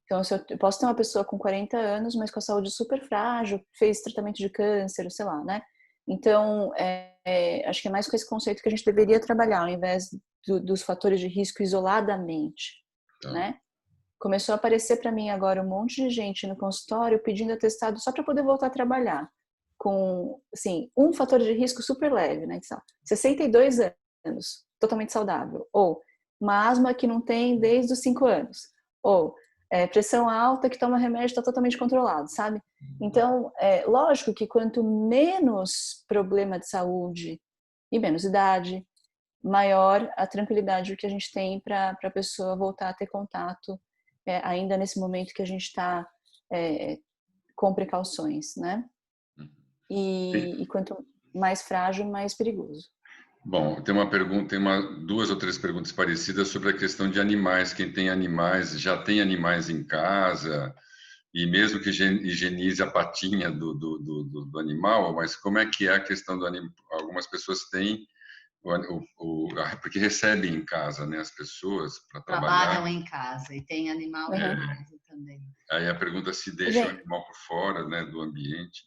Então, se eu posso ter uma pessoa com 40 anos, mas com a saúde super frágil, fez tratamento de câncer, sei lá, né? Então, acho que é mais com esse conceito que a gente deveria trabalhar, ao invés dos fatores de risco isoladamente, né? Começou a aparecer para mim agora um monte de gente no consultório pedindo atestado só para poder voltar a trabalhar, com, assim, um fator de risco super leve, né? 62 anos, totalmente saudável, ou uma asma que não tem desde os 5 anos, ou pressão alta que toma remédio está totalmente controlado, sabe? Então, lógico que quanto menos problema de saúde e menos idade, maior a tranquilidade que a gente tem para a pessoa voltar a ter contato, ainda nesse momento que a gente está com precauções, né? E quanto mais frágil, mais perigoso. Bom, tem uma pergunta, duas ou três perguntas parecidas sobre a questão de animais. Quem tem animais, já tem animais em casa, e mesmo que higienize a patinha do animal, mas como é que é a questão do animal? Algumas pessoas têm, porque recebem em casa, né, as pessoas para Trabalham trabalhar. em casa e tem animal em Uhum. casa também. Aí a pergunta é se deixa o Gente, animal por fora, né, do ambiente.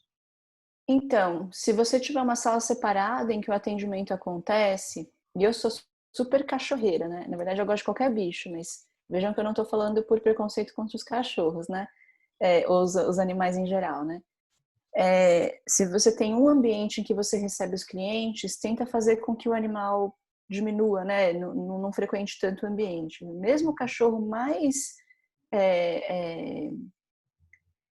então, se você tiver uma sala separada em que o atendimento acontece, e eu sou super cachorreira, né? Na verdade, eu gosto de qualquer bicho, mas vejam que eu não estou falando por preconceito contra os cachorros, né? Os animais em geral, né? Se você tem um ambiente em que você recebe os clientes, tenta fazer com que o animal diminua, né? Não frequente tanto o ambiente. Mesmo o cachorro mais é, é,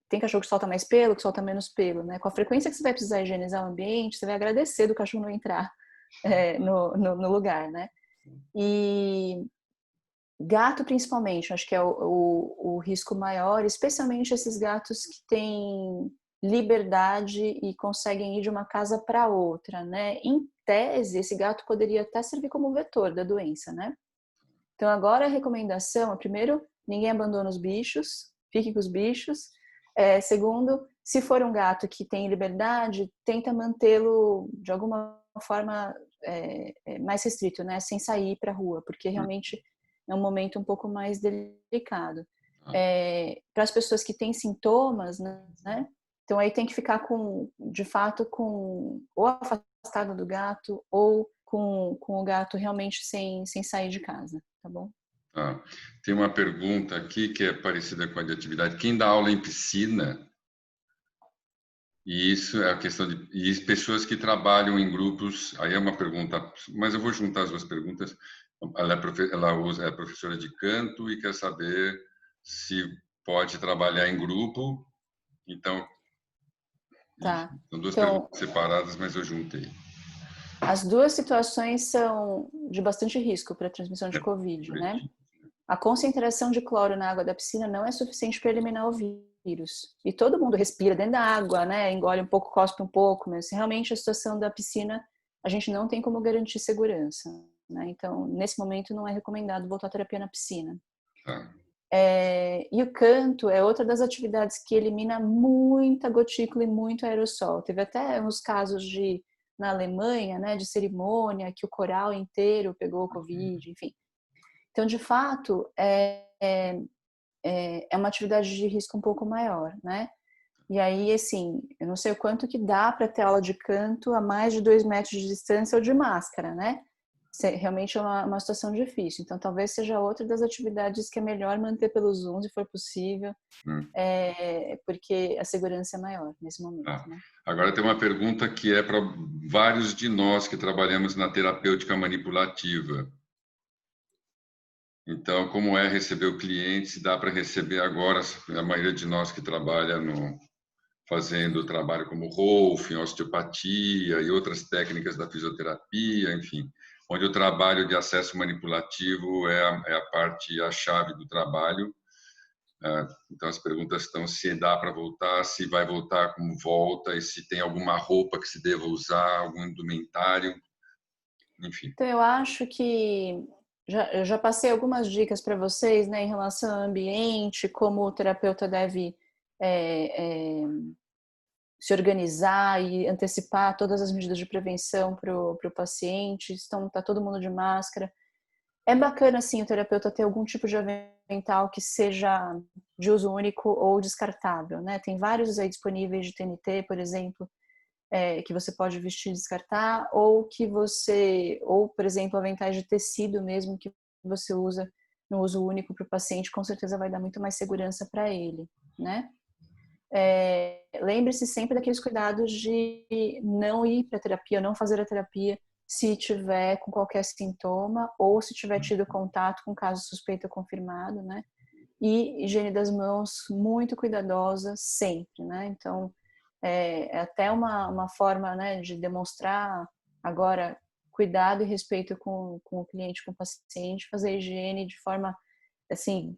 tem cachorro que solta mais pelo, que solta menos pelo, né? Com a frequência que você vai precisar higienizar o ambiente, você vai agradecer do cachorro não entrar no lugar, né? E gato, principalmente, acho que é o risco maior, especialmente esses gatos que têm liberdade e conseguem ir de uma casa para outra, né? Em tese, esse gato poderia até servir como vetor da doença, né? Então, agora a recomendação é, primeiro, ninguém abandona os bichos, fique com os bichos. Segundo, se for um gato que tem liberdade, tenta mantê-lo de alguma forma mais restrito, né? Sem sair para a rua, porque realmente é um momento um pouco mais delicado. Para as pessoas que têm sintomas, né? Então aí tem que ficar de fato, ou afastado do gato ou com o gato realmente sem sair de casa, tá bom? Tá. Tem uma pergunta aqui que é parecida com a de atividade. Quem dá aula em piscina, e isso é a questão e pessoas que trabalham em grupos, aí é uma pergunta, mas eu vou juntar as duas perguntas. Ela é professora de canto e quer saber se pode trabalhar em grupo. Então, Tá. são duas Então, perguntas separadas, mas eu juntei. as duas situações são de bastante risco para a transmissão de Covid, né? A concentração de cloro na água da piscina não é suficiente para eliminar o vírus. E todo mundo respira dentro da água, né? Engole um pouco, cospe um pouco, mas realmente a situação da piscina, a gente não tem como garantir segurança, né? Então, nesse momento, não é recomendado voltar à terapia na piscina. Tá. E o canto é outra das atividades que elimina muita gotícula e muito aerossol. Teve até uns casos na Alemanha, né, de cerimônia, que o coral inteiro pegou Covid, enfim. Então, de fato, é uma atividade de risco um pouco maior, né? E aí, assim, eu não sei o quanto que dá para ter aula de canto a mais de 2 metros de distância ou de máscara, né? Realmente é uma situação difícil. Então, talvez seja outra das atividades que é melhor manter pelo Zoom, se for possível, porque a segurança é maior nesse momento, Tá. né? Agora tem uma pergunta que é para vários de nós que trabalhamos na terapêutica manipulativa. Então, como é receber o cliente? Se dá para receber agora, a maioria de nós que trabalha fazendo trabalho como Rolf, osteopatia e outras técnicas da fisioterapia, enfim, onde o trabalho de acesso manipulativo é a parte, a chave do trabalho. Então, as perguntas estão se dá para voltar, se vai voltar, como volta, e se tem alguma roupa que se deva usar, algum indumentário, enfim. Então, eu acho que eu já passei algumas dicas para vocês, né, em relação ao ambiente, como o terapeuta deve é, é, se organizar e antecipar todas as medidas de prevenção para o paciente. Então, tá todo mundo de máscara. É bacana, assim, o terapeuta ter algum tipo de avental que seja de uso único ou descartável, né? Tem vários aí disponíveis de TNT, por exemplo, que você pode vestir e descartar, ou, por exemplo, aventais de tecido mesmo que você usa no uso único para o paciente, com certeza vai dar muito mais segurança para ele, né? Lembre-se sempre daqueles cuidados de não ir para a terapia, não fazer a terapia se tiver com qualquer sintoma ou se tiver tido contato com caso suspeito ou confirmado, né? E higiene das mãos muito cuidadosa sempre, né? Então, é até uma forma, né, de demonstrar agora cuidado e respeito com o cliente, com o paciente, fazer a higiene de forma, assim,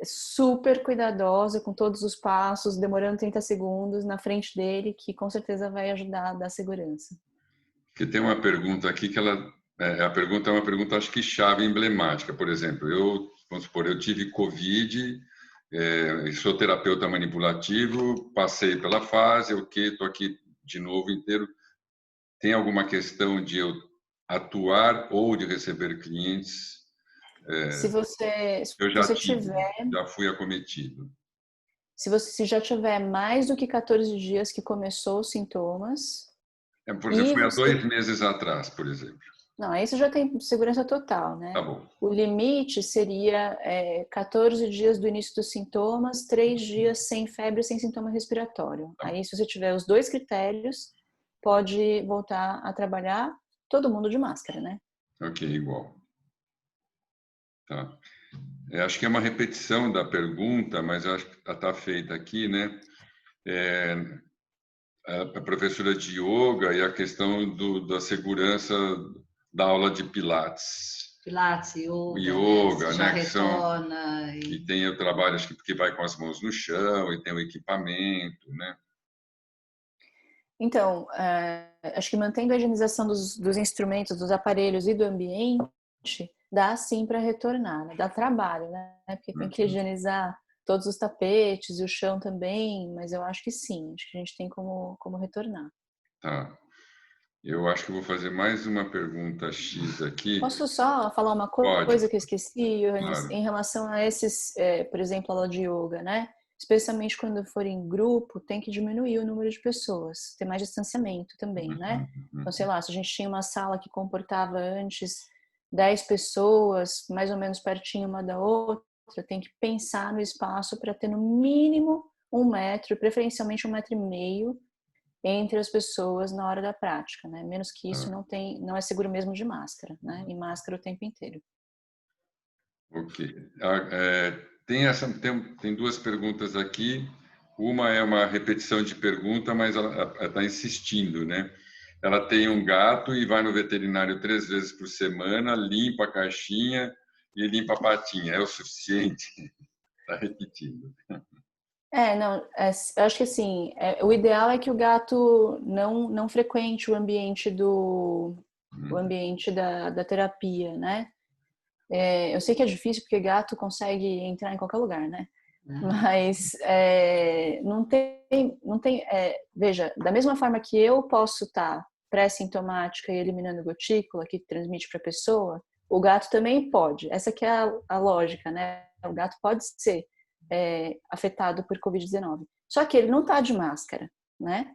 super cuidadosa, com todos os passos, demorando 30 segundos na frente dele, que com certeza vai ajudar a dar segurança. Que tem uma pergunta aqui que a pergunta é uma pergunta, acho que chave, emblemática. Por exemplo, vamos supor, eu tive Covid, sou terapeuta manipulativo, passei pela fase, estou aqui de novo inteiro. Tem alguma questão de eu atuar ou de receber clientes? Se você Eu já tiver, já fui acometido. se já tiver mais do que 14 dias que começou os sintomas, Por exemplo, e foi há você... 2 meses atrás, por exemplo. Não, aí você já tem segurança total, Tá né? bom. O limite seria 14 dias do início dos sintomas, 3 dias sem febre, sem sintoma respiratório. Tá. Aí, se você tiver os 2 critérios, pode voltar a trabalhar, todo mundo de máscara, né? Ok, igual. Tá. Acho que é uma repetição da pergunta, mas acho que está feita aqui, né? A professora de yoga e a questão da segurança da aula de Pilates. Pilates, Yoga, já né? retorna. E tem o trabalho, acho que vai com as mãos no chão e tem o equipamento, né? Então, acho que mantendo a higienização dos instrumentos, dos aparelhos e do ambiente, dá sim para retornar, né? Dá trabalho, né? Porque tem que higienizar todos os tapetes e o chão também, mas eu acho que sim, acho que a gente tem como retornar. Tá. Eu acho que vou fazer mais uma pergunta X aqui. Posso só falar uma Pode, coisa que eu esqueci, Johannes, claro. em relação a esses, por exemplo, a aula de yoga, né? Especialmente quando for em grupo, tem que diminuir o número de pessoas, ter mais distanciamento também, né? Então, sei lá, se a gente tinha uma sala que comportava antes 10 pessoas, mais ou menos pertinho uma da outra, tem que pensar no espaço para ter no mínimo 1 metro, preferencialmente 1,5 metros, entre as pessoas na hora da prática, né? Menos que isso não é seguro mesmo de máscara, né? E máscara o tempo inteiro. Ok. Tem 2 perguntas aqui. Uma é uma repetição de pergunta, mas ela está insistindo, né? Ela tem um gato e vai no veterinário 3 vezes por semana, limpa a caixinha e limpa a patinha. É o suficiente? Está repetindo. Não, eu acho que assim, o ideal é que o gato não frequente o ambiente da terapia, né? Eu sei que é difícil porque gato consegue entrar em qualquer lugar, né? Mas não tem. Veja, da mesma forma que eu posso estar pré-sintomática e eliminando gotícula que transmite para a pessoa, o gato também pode. Essa que é a lógica, né? O gato pode ser afetado por Covid-19. Só que ele não está de máscara, né?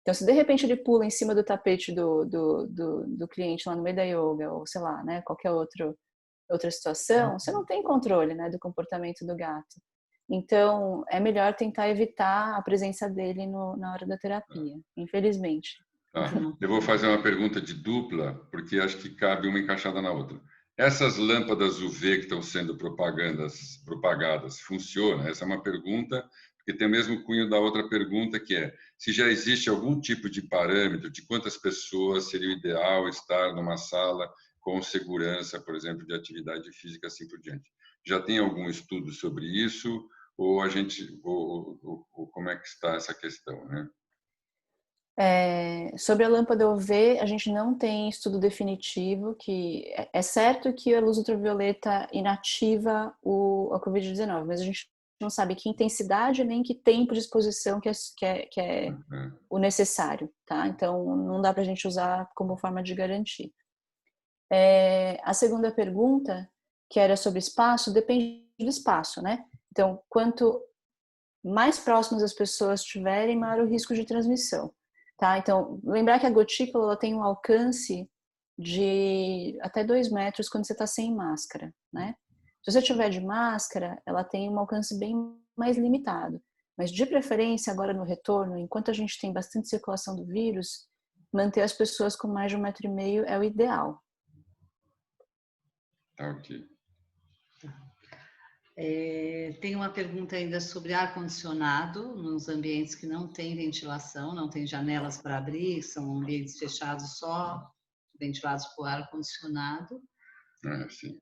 Então, se de repente ele pula em cima do tapete do cliente lá no meio da yoga, ou sei lá, né? Qualquer outra situação, você não tem controle, né, do comportamento do gato. Então, é melhor tentar evitar a presença dele na hora da terapia, infelizmente. Tá. Eu vou fazer uma pergunta de dupla, porque acho que cabe uma encaixada na outra. Essas lâmpadas UV que estão sendo propagadas, funcionam? Essa é uma pergunta, porque tem o mesmo cunho da outra pergunta, que é se já existe algum tipo de parâmetro de quantas pessoas seria o ideal estar numa sala com segurança, por exemplo, de atividade física, assim por diante. Já tem algum estudo sobre isso? Ou como é que está essa questão, né? Sobre a lâmpada UV, a gente não tem estudo definitivo que é certo que a luz ultravioleta inativa a Covid-19, mas a gente não sabe que intensidade nem que tempo de exposição que é o necessário, tá? Então não dá para a gente usar como forma de garantir. A segunda pergunta, que era sobre espaço, depende do espaço, né? Então, quanto mais próximas as pessoas estiverem, maior o risco de transmissão. Tá? Então, lembrar que a gotícula ela tem um alcance de até 2 metros quando você está sem máscara, né? Se você tiver de máscara, ela tem um alcance bem mais limitado. Mas, de preferência, agora no retorno, enquanto a gente tem bastante circulação do vírus, manter as pessoas com mais de 1,5 metro é o ideal. Ok. Tem uma pergunta ainda sobre ar-condicionado nos ambientes que não tem ventilação, não tem janelas para abrir, são ambientes fechados só ventilados por ar-condicionado. Sim.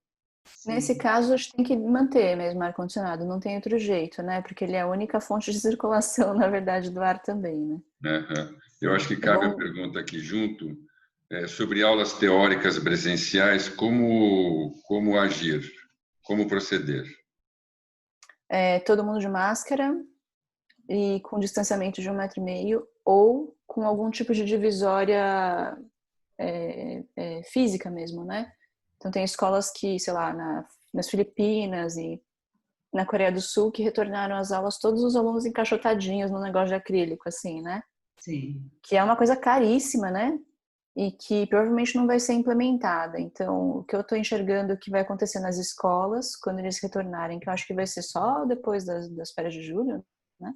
Nesse caso, a gente tem que manter mesmo ar-condicionado, não tem outro jeito, né? Porque ele é a única fonte de circulação, na verdade, do ar também, né? Eu acho que cabe a pergunta aqui junto. sobre aulas teóricas presenciais, como agir, como proceder? Todo mundo de máscara e com distanciamento de 1,5 m ou com algum tipo de divisória física mesmo, né? Então tem escolas que, sei lá, nas Filipinas e na Coreia do Sul que retornaram às aulas todos os alunos encaixotadinhos no negócio de acrílico, assim, né? Sim. Que é uma coisa caríssima, né? E que provavelmente não vai ser implementada. Então, o que eu estou enxergando que vai acontecer nas escolas, quando eles retornarem, que eu acho que vai ser só depois das férias de julho, né?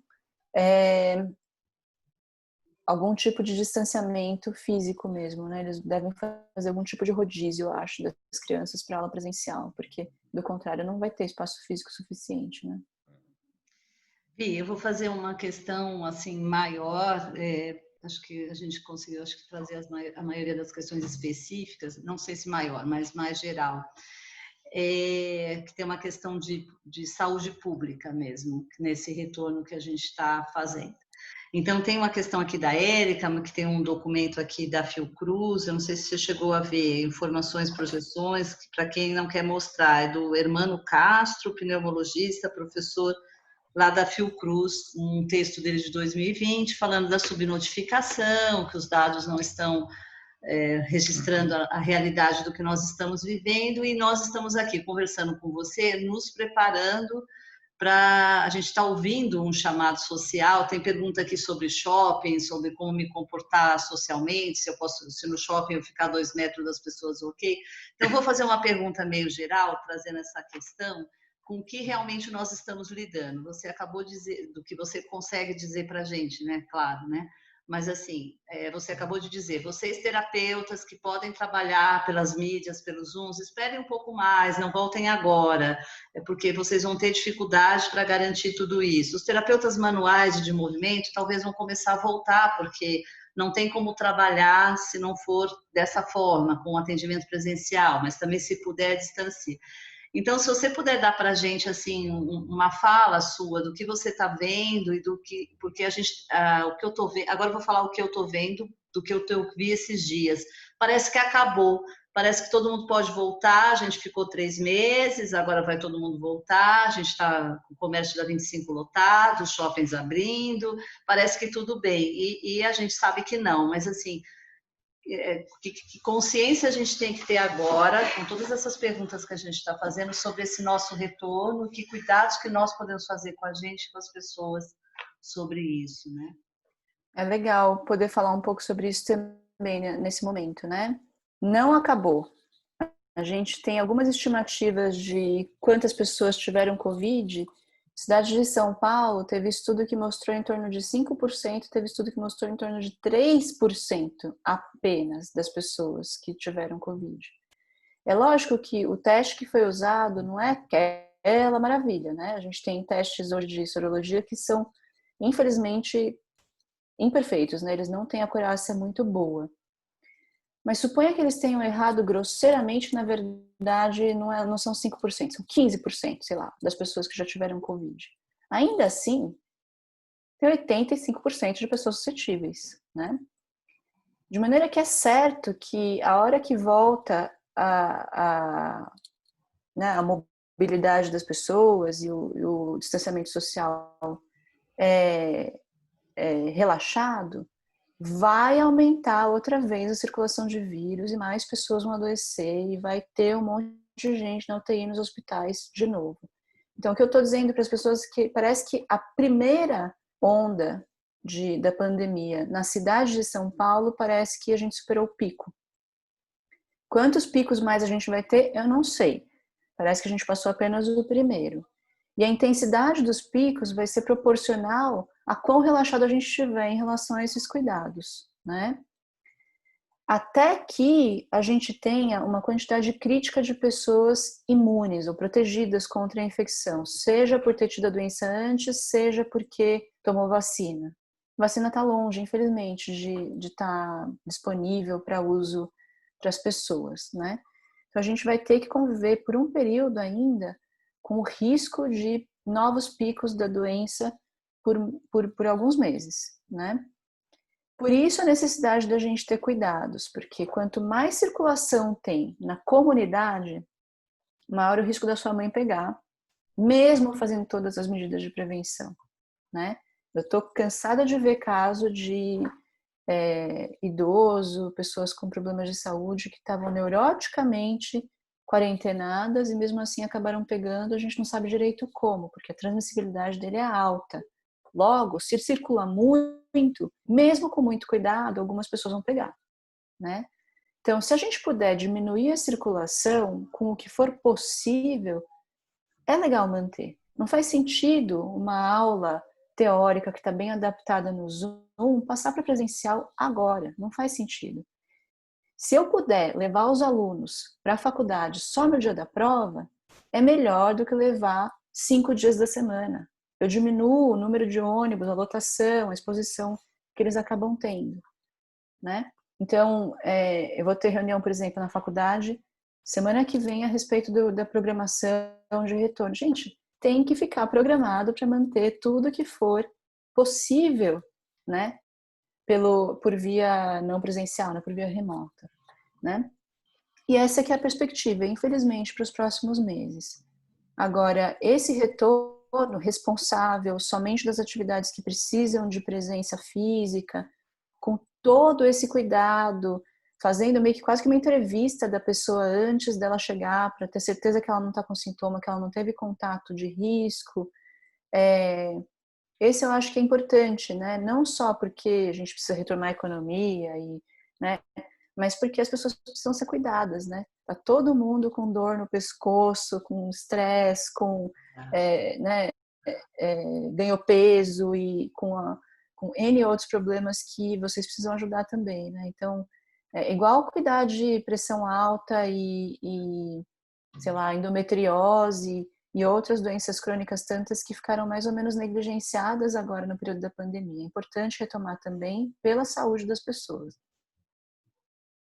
Algum tipo de distanciamento físico mesmo, né? Eles devem fazer algum tipo de rodízio, eu acho, das crianças para aula presencial, porque, do contrário, não vai ter espaço físico suficiente, né? Vi, eu vou fazer uma questão assim maior. Acho que a gente conseguiu, acho que trazer a maioria das questões específicas, não sei se maior, mas mais geral. Que tem uma questão de saúde pública mesmo, nesse retorno que a gente está fazendo. Então, tem uma questão aqui da Érica, que tem um documento aqui da Fiocruz, eu não sei se você chegou a ver, informações, projeções, para quem não quer mostrar, é do Hermano Castro, pneumologista, professor lá da Fiocruz, um texto dele de 2020, falando da subnotificação, que os dados não estão registrando a realidade do que nós estamos vivendo, e nós estamos aqui conversando com você, nos preparando para... A gente está ouvindo um chamado social, tem pergunta aqui sobre shopping, sobre como me comportar socialmente, se no shopping eu ficar 2 metros das pessoas, ok? Então, eu vou fazer uma pergunta meio geral, trazendo essa questão, com o que realmente nós estamos lidando. Você acabou de dizer, do que você consegue dizer para a gente, né? Claro, né? Mas, assim, você acabou de dizer, vocês terapeutas que podem trabalhar pelas mídias, pelos Zooms, esperem um pouco mais, não voltem agora, porque vocês vão ter dificuldade para garantir tudo isso. Os terapeutas manuais de movimento talvez vão começar a voltar, porque não tem como trabalhar se não for dessa forma, com atendimento presencial, mas também, se puder, distancie. Então, se você puder dar para a gente assim uma fala sua do que você está vendo e do que, porque a gente, o que eu estou vendo, agora eu vou falar o que eu estou vendo, do que eu vi esses dias. Parece que acabou, parece que todo mundo pode voltar. A gente ficou 3 meses, agora vai todo mundo voltar. A gente está com o comércio da 25 lotado, os shoppings abrindo, parece que tudo bem. E a gente sabe que não, mas assim. Que consciência a gente tem que ter agora, com todas essas perguntas que a gente está fazendo sobre esse nosso retorno, que cuidados que nós podemos fazer com a gente e com as pessoas sobre isso, né? É legal poder falar um pouco sobre isso também, né, nesse momento, né? Não acabou. A gente tem algumas estimativas de quantas pessoas tiveram Covid. Cidade de São Paulo teve estudo que mostrou em torno de 5%, teve estudo que mostrou em torno de 3% apenas das pessoas que tiveram Covid. É lógico que o teste que foi usado não é aquela maravilha, né? A gente tem testes hoje de sorologia que são, infelizmente, imperfeitos, né? Eles não têm acurácia muito boa. Mas suponha que eles tenham errado grosseiramente, na verdade não são 5%, são 15%, sei lá, das pessoas que já tiveram Covid. Ainda assim, tem 85% de pessoas suscetíveis, né? De maneira que é certo que a hora que volta né, a mobilidade das pessoas e o distanciamento social relaxado, vai aumentar outra vez a circulação de vírus e mais pessoas vão adoecer e vai ter um monte de gente na UTI nos hospitais de novo. Então, o que eu estou dizendo para as pessoas é que parece que a primeira onda da pandemia na cidade de São Paulo parece que a gente superou o pico. Quantos picos mais a gente vai ter, eu não sei. Parece que a gente passou apenas o primeiro. E a intensidade dos picos vai ser proporcional a quão relaxado a gente estiver em relação a esses cuidados, né? Até que a gente tenha uma quantidade crítica de pessoas imunes ou protegidas contra a infecção, seja por ter tido a doença antes, seja porque tomou vacina. A vacina está longe, infelizmente, de estar disponível para uso para as pessoas, né? Então a gente vai ter que conviver por um período ainda com o risco de novos picos da doença por alguns meses, né? Por isso a necessidade da gente ter cuidados, porque quanto mais circulação tem na comunidade, maior o risco da sua mãe pegar, mesmo fazendo todas as medidas de prevenção, né? Eu estou cansada de ver caso de idoso, pessoas com problemas de saúde que estavam neuroticamente quarentenadas e mesmo assim acabaram pegando, a gente não sabe direito como, porque a transmissibilidade dele é alta. Logo, se circula muito, mesmo com muito cuidado, algumas pessoas vão pegar, né? Então, se a gente puder diminuir a circulação com o que for possível, é legal manter. Não faz sentido uma aula teórica que está bem adaptada no Zoom passar para presencial agora. Não faz sentido. Se eu puder levar os alunos para a faculdade só no dia da prova, é melhor do que levar 5 dias da semana. Eu diminuo o número de ônibus, a lotação, a exposição que eles acabam tendo, né? Então, eu vou ter reunião, por exemplo, na faculdade, semana que vem, a respeito da programação de retorno. Gente, tem que ficar programado para manter tudo que for possível, né? Por via não presencial, né? Por via remota, né? E essa que é a perspectiva, infelizmente, para os próximos meses. Agora, esse retorno responsável somente das atividades que precisam de presença física, com todo esse cuidado, fazendo meio que quase que uma entrevista da pessoa antes dela chegar, para ter certeza que ela não está com sintoma, que ela não teve contato de risco. Esse eu acho que é importante, né? Não só porque a gente precisa retornar à economia, né? Mas porque as pessoas precisam ser cuidadas, né? Tá todo mundo com dor no pescoço, com estresse, né? Ganhou peso e com N outros problemas que vocês precisam ajudar também, né? Então, igual cuidar de pressão alta sei lá, endometriose e outras doenças crônicas tantas que ficaram mais ou menos negligenciadas agora no período da pandemia. É importante retomar também pela saúde das pessoas.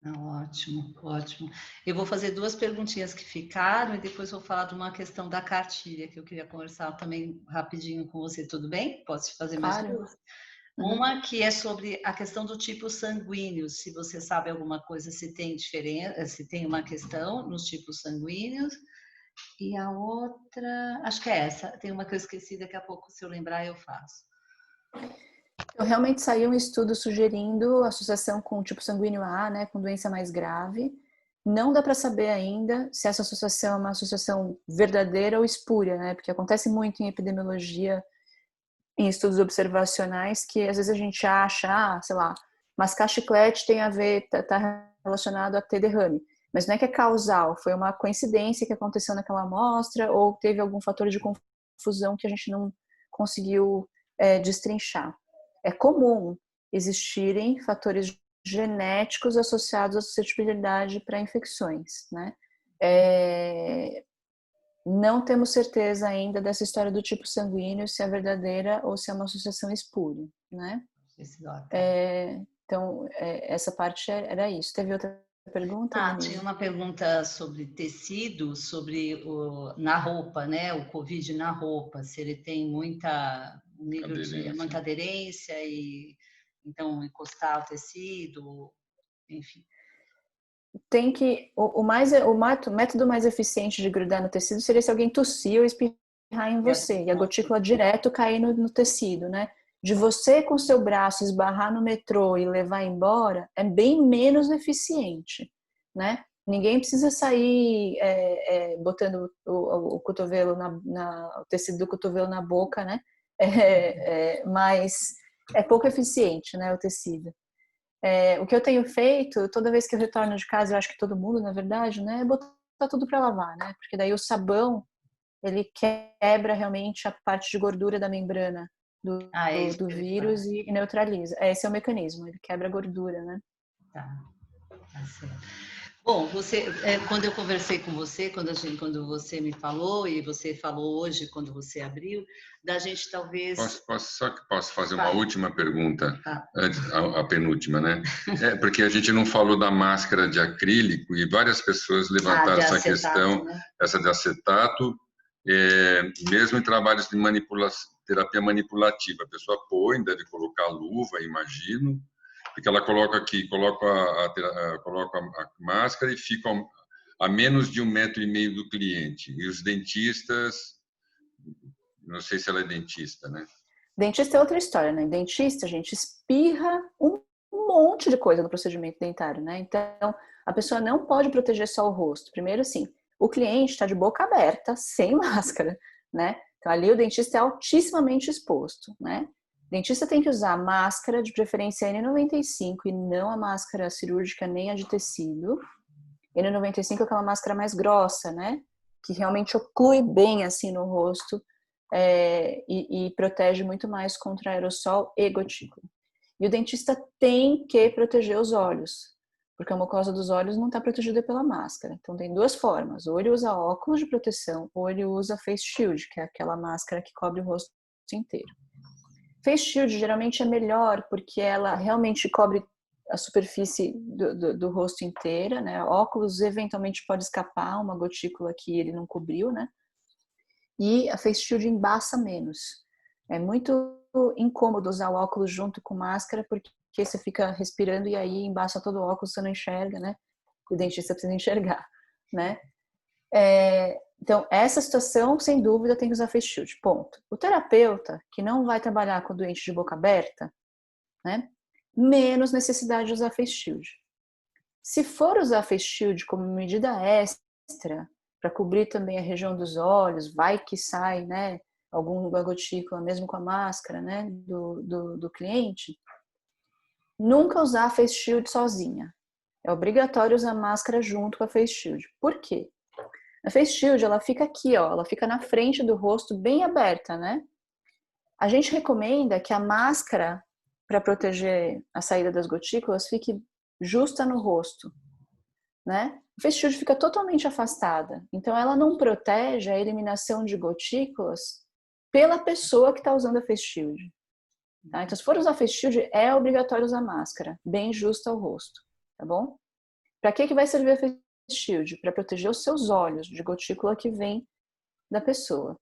Ótimo, ótimo. Eu vou fazer 2 perguntinhas que ficaram e depois vou falar de uma questão da cartilha que eu queria conversar também rapidinho com você, tudo bem? Posso fazer mais Claro. 2? Uma que é sobre a questão do tipo sanguíneo, se você sabe alguma coisa, se tem diferença, se tem uma questão nos tipos sanguíneos. E a outra, acho que é essa, tem uma que eu esqueci, daqui a pouco, se eu lembrar, eu faço. Então, realmente saiu um estudo sugerindo associação com tipo sanguíneo A, né, com doença mais grave. Não dá para saber ainda se essa associação é uma associação verdadeira ou espúria, né, porque acontece muito em epidemiologia, em estudos observacionais, que às vezes a gente acha, sei lá, mascar chiclete tem a ver, tá relacionado a ter derrame. Mas não é que é causal, foi uma coincidência que aconteceu naquela amostra ou teve algum fator de confusão que a gente não conseguiu destrinchar. É comum existirem fatores genéticos associados à suscetibilidade para infecções, né? Não temos certeza ainda dessa história do tipo sanguíneo, se é verdadeira ou se é uma associação espúria, né? Então, essa parte era isso. Teve outra pergunta, Denise? Tinha uma pergunta sobre tecido, sobre na roupa, né? O Covid na roupa, se ele tem muita aderência e então encostar o tecido, enfim. Tem que o método mais eficiente de grudar no tecido seria se alguém tossir ou espirrar em você e a gotícula direto cair no tecido, né? De você com seu braço esbarrar no metrô e levar embora é bem menos eficiente, né? Ninguém precisa sair botando o cotovelo o tecido do cotovelo na boca, né? Mas é pouco eficiente, né? O tecido. O que eu tenho feito, toda vez que eu retorno de casa, eu acho que todo mundo, na verdade, né, é botar tudo para lavar, né? Porque daí o sabão, ele quebra realmente a parte de gordura da membrana do vírus e neutraliza. Esse é o mecanismo, ele quebra a gordura, né? Tá certo. Bom, quando eu conversei com você, quando você me falou e você falou hoje, quando você abriu, da gente talvez... Posso fazer uma última pergunta, a penúltima, né? Porque a gente não falou da máscara de acrílico e várias pessoas levantaram essa questão, né? Essa de acetato, mesmo em trabalhos de terapia manipulativa. A pessoa põe, deve colocar luva, imagino, porque ela coloca aqui, coloca a máscara e fica a menos de 1,5 metro do cliente. E os dentistas, não sei se ela é dentista, né? Dentista é outra história, né? Dentista, a gente espirra um monte de coisa no procedimento dentário, né? Então, a pessoa não pode proteger só o rosto. Primeiro, assim, o cliente está de boca aberta, sem máscara, né? Então, ali o dentista é altissimamente exposto, né? O dentista tem que usar máscara, de preferência N95, e não a máscara cirúrgica nem a de tecido. N95 é aquela máscara mais grossa, né? Que realmente oclui bem, assim, no rosto e protege muito mais contra aerossol e gotícula. E o dentista tem que proteger os olhos, porque a mucosa dos olhos não está protegida pela máscara. Então tem duas formas, ou ele usa óculos de proteção, ou ele usa face shield, que é aquela máscara que cobre o rosto inteiro. Face shield geralmente é melhor, porque ela realmente cobre a superfície do rosto inteira, né? Óculos eventualmente pode escapar uma gotícula que ele não cobriu, né? E a face shield embaça menos. É muito incômodo usar o óculos junto com máscara, porque você fica respirando e aí embaça todo o óculos, você não enxerga, né? O dentista precisa enxergar, né? Então, essa situação, sem dúvida, tem que usar face shield, ponto. O terapeuta, que não vai trabalhar com o doente de boca aberta, né? Menos necessidade de usar face shield. Se for usar face shield como medida extra, para cobrir também a região dos olhos, vai que sai, né? Alguma gotícula, mesmo com a máscara, né, do cliente, nunca usar a face shield sozinha. É obrigatório usar máscara junto com a face shield. Por quê? A face shield, ela fica aqui, ó, ela fica na frente do rosto, bem aberta, né? A gente recomenda que a máscara, para proteger a saída das gotículas, fique justa no rosto, né? A face shield fica totalmente afastada, então ela não protege a eliminação de gotículas pela pessoa que está usando a face shield. Tá? Então, se for usar face shield, é obrigatório usar máscara, bem justa ao rosto, tá bom? Para que vai servir a face shield? Para proteger os seus olhos de gotícula que vem da pessoa.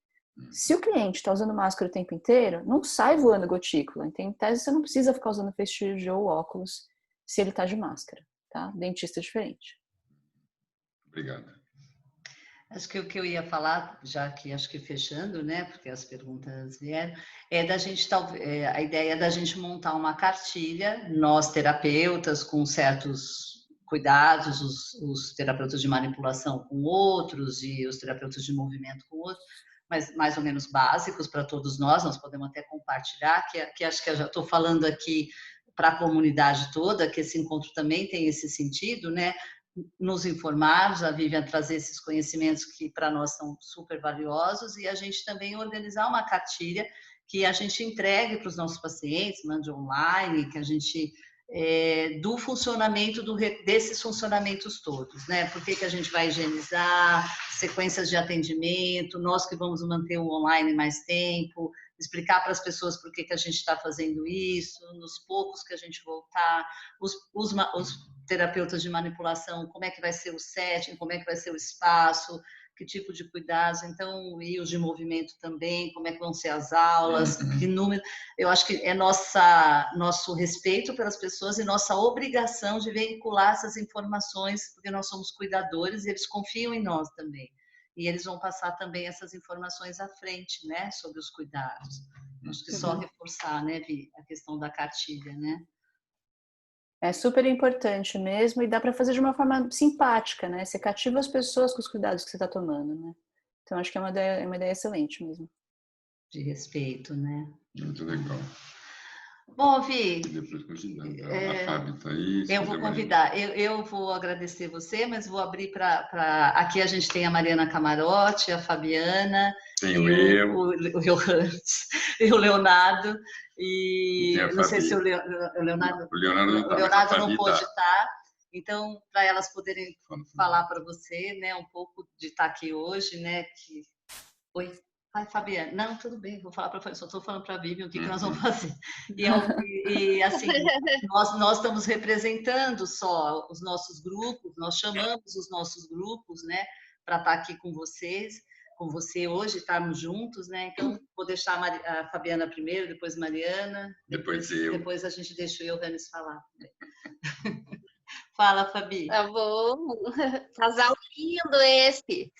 Se o cliente está usando máscara o tempo inteiro, não sai voando gotícula. Então, em tese, você não precisa ficar usando face shield ou óculos se ele está de máscara, tá? Dentista é diferente. Obrigado. Acho que o que eu ia falar, já que acho que fechando, né, porque as perguntas vieram, é da gente a ideia é da gente montar uma cartilha, nós terapeutas com certos cuidados, os terapeutas de manipulação com outros e os terapeutas de movimento com outros, mas mais ou menos básicos para todos nós podemos até compartilhar, que acho que eu já estou falando aqui para a comunidade toda, que esse encontro também tem esse sentido, né? Nos informarmos, a Vivian trazer esses conhecimentos que para nós são super valiosos e a gente também organizar uma cartilha que a gente entregue para os nossos pacientes, mande online, que a gente do funcionamento desses funcionamentos todos, né? Por que a gente vai higienizar, sequências de atendimento, nós que vamos manter o online mais tempo, explicar para as pessoas por que a gente está fazendo isso, nos poucos que a gente voltar, os terapeutas de manipulação, como é que vai ser o setting, como é que vai ser o espaço, que tipo de cuidados, então, e os de movimento também, como é que vão ser as aulas, que número. Eu acho que é nosso respeito pelas pessoas e nossa obrigação de veicular essas informações, porque nós somos cuidadores e eles confiam em nós também. E eles vão passar também essas informações à frente, né, sobre os cuidados. Acho que só reforçar, né, Vi, a questão da cartilha, né? É super importante mesmo e dá para fazer de uma forma simpática, né? Você cativa as pessoas com os cuidados que você está tomando, né? Então acho que é uma ideia excelente mesmo. De respeito, né? Muito legal. Bom, Vi, depois continuar. A Fábio está aí. Eu vou convidar. Eu vou agradecer você, mas vou abrir para... Aqui a gente tem a Mariana Camarote, a Fabiana, tenho o Leonardo, e não sei se o Leonardo não pôde estar. Então, para elas poderem falar para você, né, um pouco de estar aqui hoje, né? Oi. Ai, Fabiana, não, tudo bem, vou falar para só estou falando para a Vivian o que nós vamos fazer. E assim, nós estamos representando só os nossos grupos, nós chamamos os nossos grupos, né, para estar aqui com vocês, com você hoje, estarmos juntos, né? Então, vou deixar a Fabiana primeiro, depois Mariana, depois a gente deixa o Johannes falar. Fala, Fabi. Tá bom. Casal lindo esse.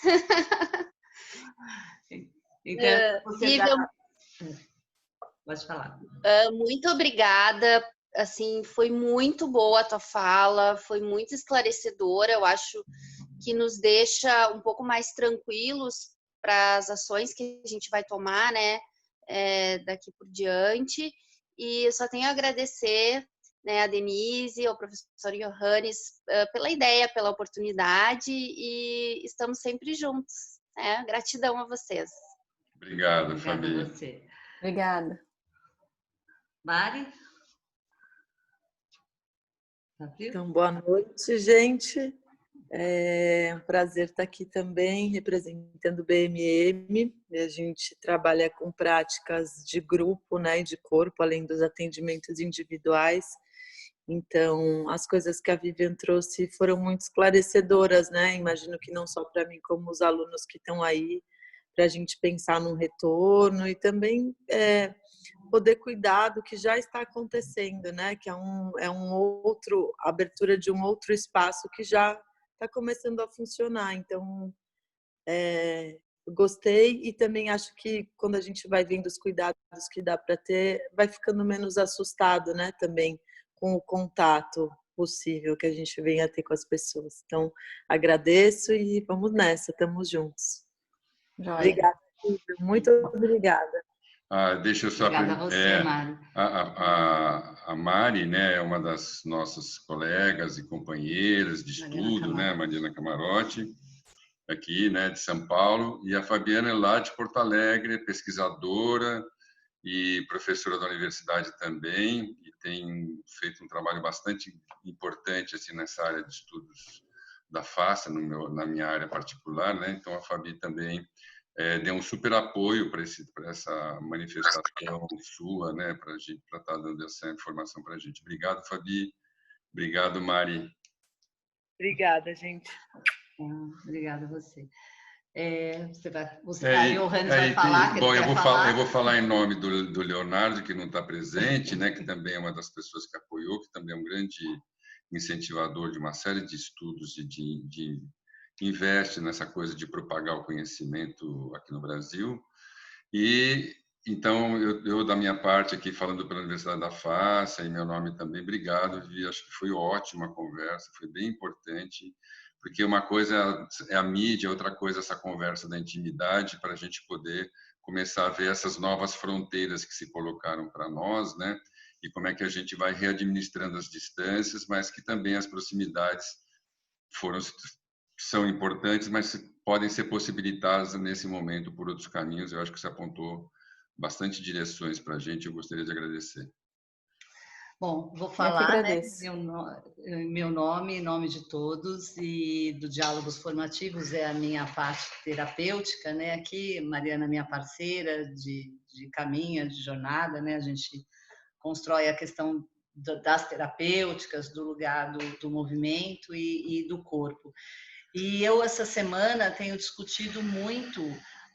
Então, você pode falar. Muito obrigada. Assim, foi muito boa a tua fala, foi muito esclarecedora. Eu acho que nos deixa um pouco mais tranquilos para as ações que a gente vai tomar, né, daqui por diante. E eu só tenho a agradecer, né, a Denise, ao professor Johannes, pela ideia, pela oportunidade, e estamos sempre juntos, né? Gratidão a vocês. Obrigado, Fabi. Obrigada a você. Obrigada. Mari? Então, boa noite, gente. É um prazer estar aqui também, representando o BMM. A gente trabalha com práticas de grupo, né, e de corpo, além dos atendimentos individuais. Então, as coisas que a Vivian trouxe foram muito esclarecedoras, né? Imagino que não só para mim, como os alunos que estão aí, para a gente pensar num retorno e também poder cuidar do que já está acontecendo, né? Que é um outro abertura de um outro espaço que já está começando a funcionar. Então, gostei e também acho que quando a gente vai vendo os cuidados que dá para ter, vai ficando menos assustado, né? Também com o contato possível que a gente vem a ter com as pessoas. Então, agradeço e vamos nessa, estamos juntos. Joia. Obrigada, Silvia. Muito obrigada. Deixa eu só... Obrigada a você, Mari. A Mari, né, é uma das nossas colegas e companheiras de estudo, né, Mariana Camarote, aqui, né, de São Paulo, e a Fabiana é lá de Porto Alegre, pesquisadora e professora da universidade também, e tem feito um trabalho bastante importante assim nessa área de estudos da face, na minha área particular, né? Então a Fabi também deu um super apoio para essa manifestação sua, né? Para estar dando essa informação para a gente. Obrigado, Fabi. Obrigado, Mari. Obrigada, gente. Obrigada a você. Aí o Johannes vai falar. Bom, eu vou falar em nome do Leonardo, que não está presente, né? Que também é uma das pessoas que apoiou, que também é um grande incentivador de uma série de estudos e de investe nessa coisa de propagar o conhecimento aqui no Brasil. E então eu da minha parte aqui falando pela Universidade da Face, em meu nome também, obrigado, Vi, acho que foi ótima a conversa, foi bem importante, porque uma coisa é a mídia, outra coisa é essa conversa da intimidade, para a gente poder começar a ver essas novas fronteiras que se colocaram para nós, né? E como é que a gente vai readministrando as distâncias, mas que também as proximidades são importantes, mas podem ser possibilitadas nesse momento por outros caminhos. Eu acho que você apontou bastante direções para a gente, eu gostaria de agradecer. Bom, vou falar, né, meu nome, em nome de todos, e do Diálogos Formativos é a minha parte terapêutica, né? Aqui, Mariana, minha parceira de caminho, de jornada, né? A gente constrói a questão das terapêuticas, do lugar do movimento e do corpo. E eu, essa semana, tenho discutido muito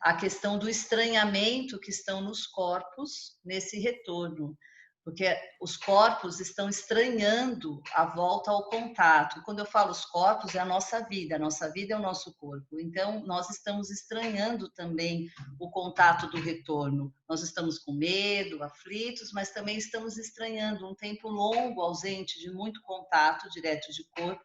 a questão do estranhamento que estão nos corpos nesse retorno, porque os corpos estão estranhando a volta ao contato. Quando eu falo os corpos, é a nossa vida é o nosso corpo. Então, nós estamos estranhando também o contato do retorno. Nós estamos com medo, aflitos, mas também estamos estranhando um tempo longo, ausente de muito contato direto de corpo.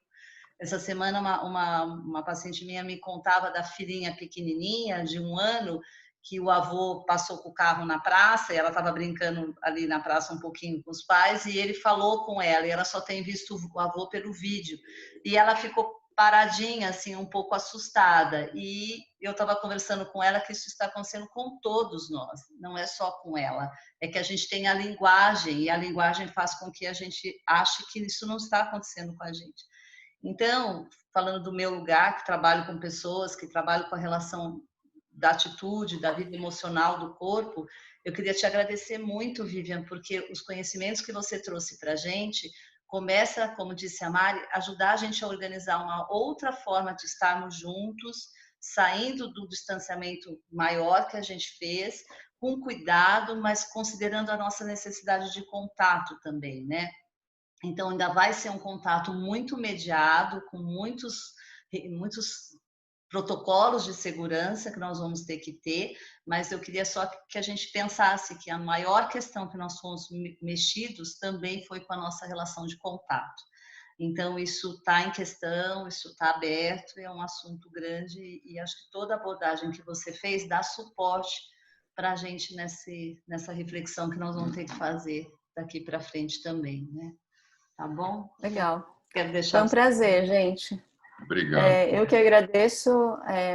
Essa semana, uma paciente minha me contava da filhinha pequenininha, de 1 ano, que o avô passou com o carro na praça e ela estava brincando ali na praça um pouquinho com os pais e ele falou com ela e ela só tem visto o avô pelo vídeo. E ela ficou paradinha, assim, um pouco assustada. E eu estava conversando com ela que isso está acontecendo com todos nós, não é só com ela. É que a gente tem a linguagem e a linguagem faz com que a gente ache que isso não está acontecendo com a gente. Então, falando do meu lugar, que trabalho com pessoas, que trabalho com a relação da atitude, da vida emocional do corpo, eu queria te agradecer muito, Vivian, porque os conhecimentos que você trouxe para a gente começa, como disse a Mari, ajudar a gente a organizar uma outra forma de estarmos juntos, saindo do distanciamento maior que a gente fez, com cuidado, mas considerando a nossa necessidade de contato também, né? Então, ainda vai ser um contato muito mediado, com muitos protocolos de segurança que nós vamos ter que ter, mas eu queria só que a gente pensasse que a maior questão que nós fomos mexidos também foi com a nossa relação de contato. Então, isso está em questão, isso está aberto, é um assunto grande e acho que toda abordagem que você fez dá suporte para a gente nessa reflexão que nós vamos ter que fazer daqui para frente também, né? Tá bom? Legal. Quero deixar Foi um prazer, gente. Obrigado. Eu que agradeço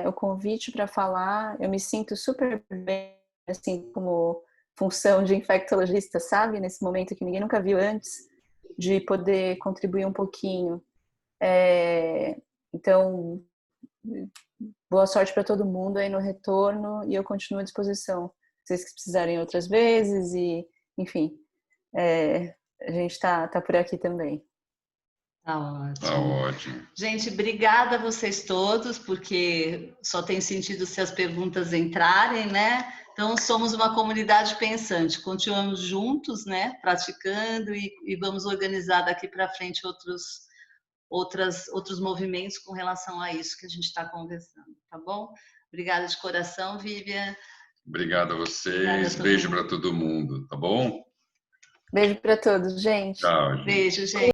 o convite para falar. Eu me sinto super bem, assim, como função de infectologista, sabe? Nesse momento que ninguém nunca viu antes, de poder contribuir um pouquinho. Então, boa sorte para todo mundo aí no retorno e eu continuo à disposição. Vocês que precisarem outras vezes e, enfim, a gente tá por aqui também. Tá ótimo. Tá ótimo. Gente, obrigada a vocês todos, porque só tem sentido se as perguntas entrarem, né? Então, somos uma comunidade pensante. Continuamos juntos, né? Praticando e vamos organizar daqui para frente outros movimentos com relação a isso que a gente está conversando, tá bom? Obrigada de coração, Vivian. Obrigado a vocês. Beijo para todo mundo, tá bom? Beijo para todos, gente. Tchau, gente. Beijo, gente.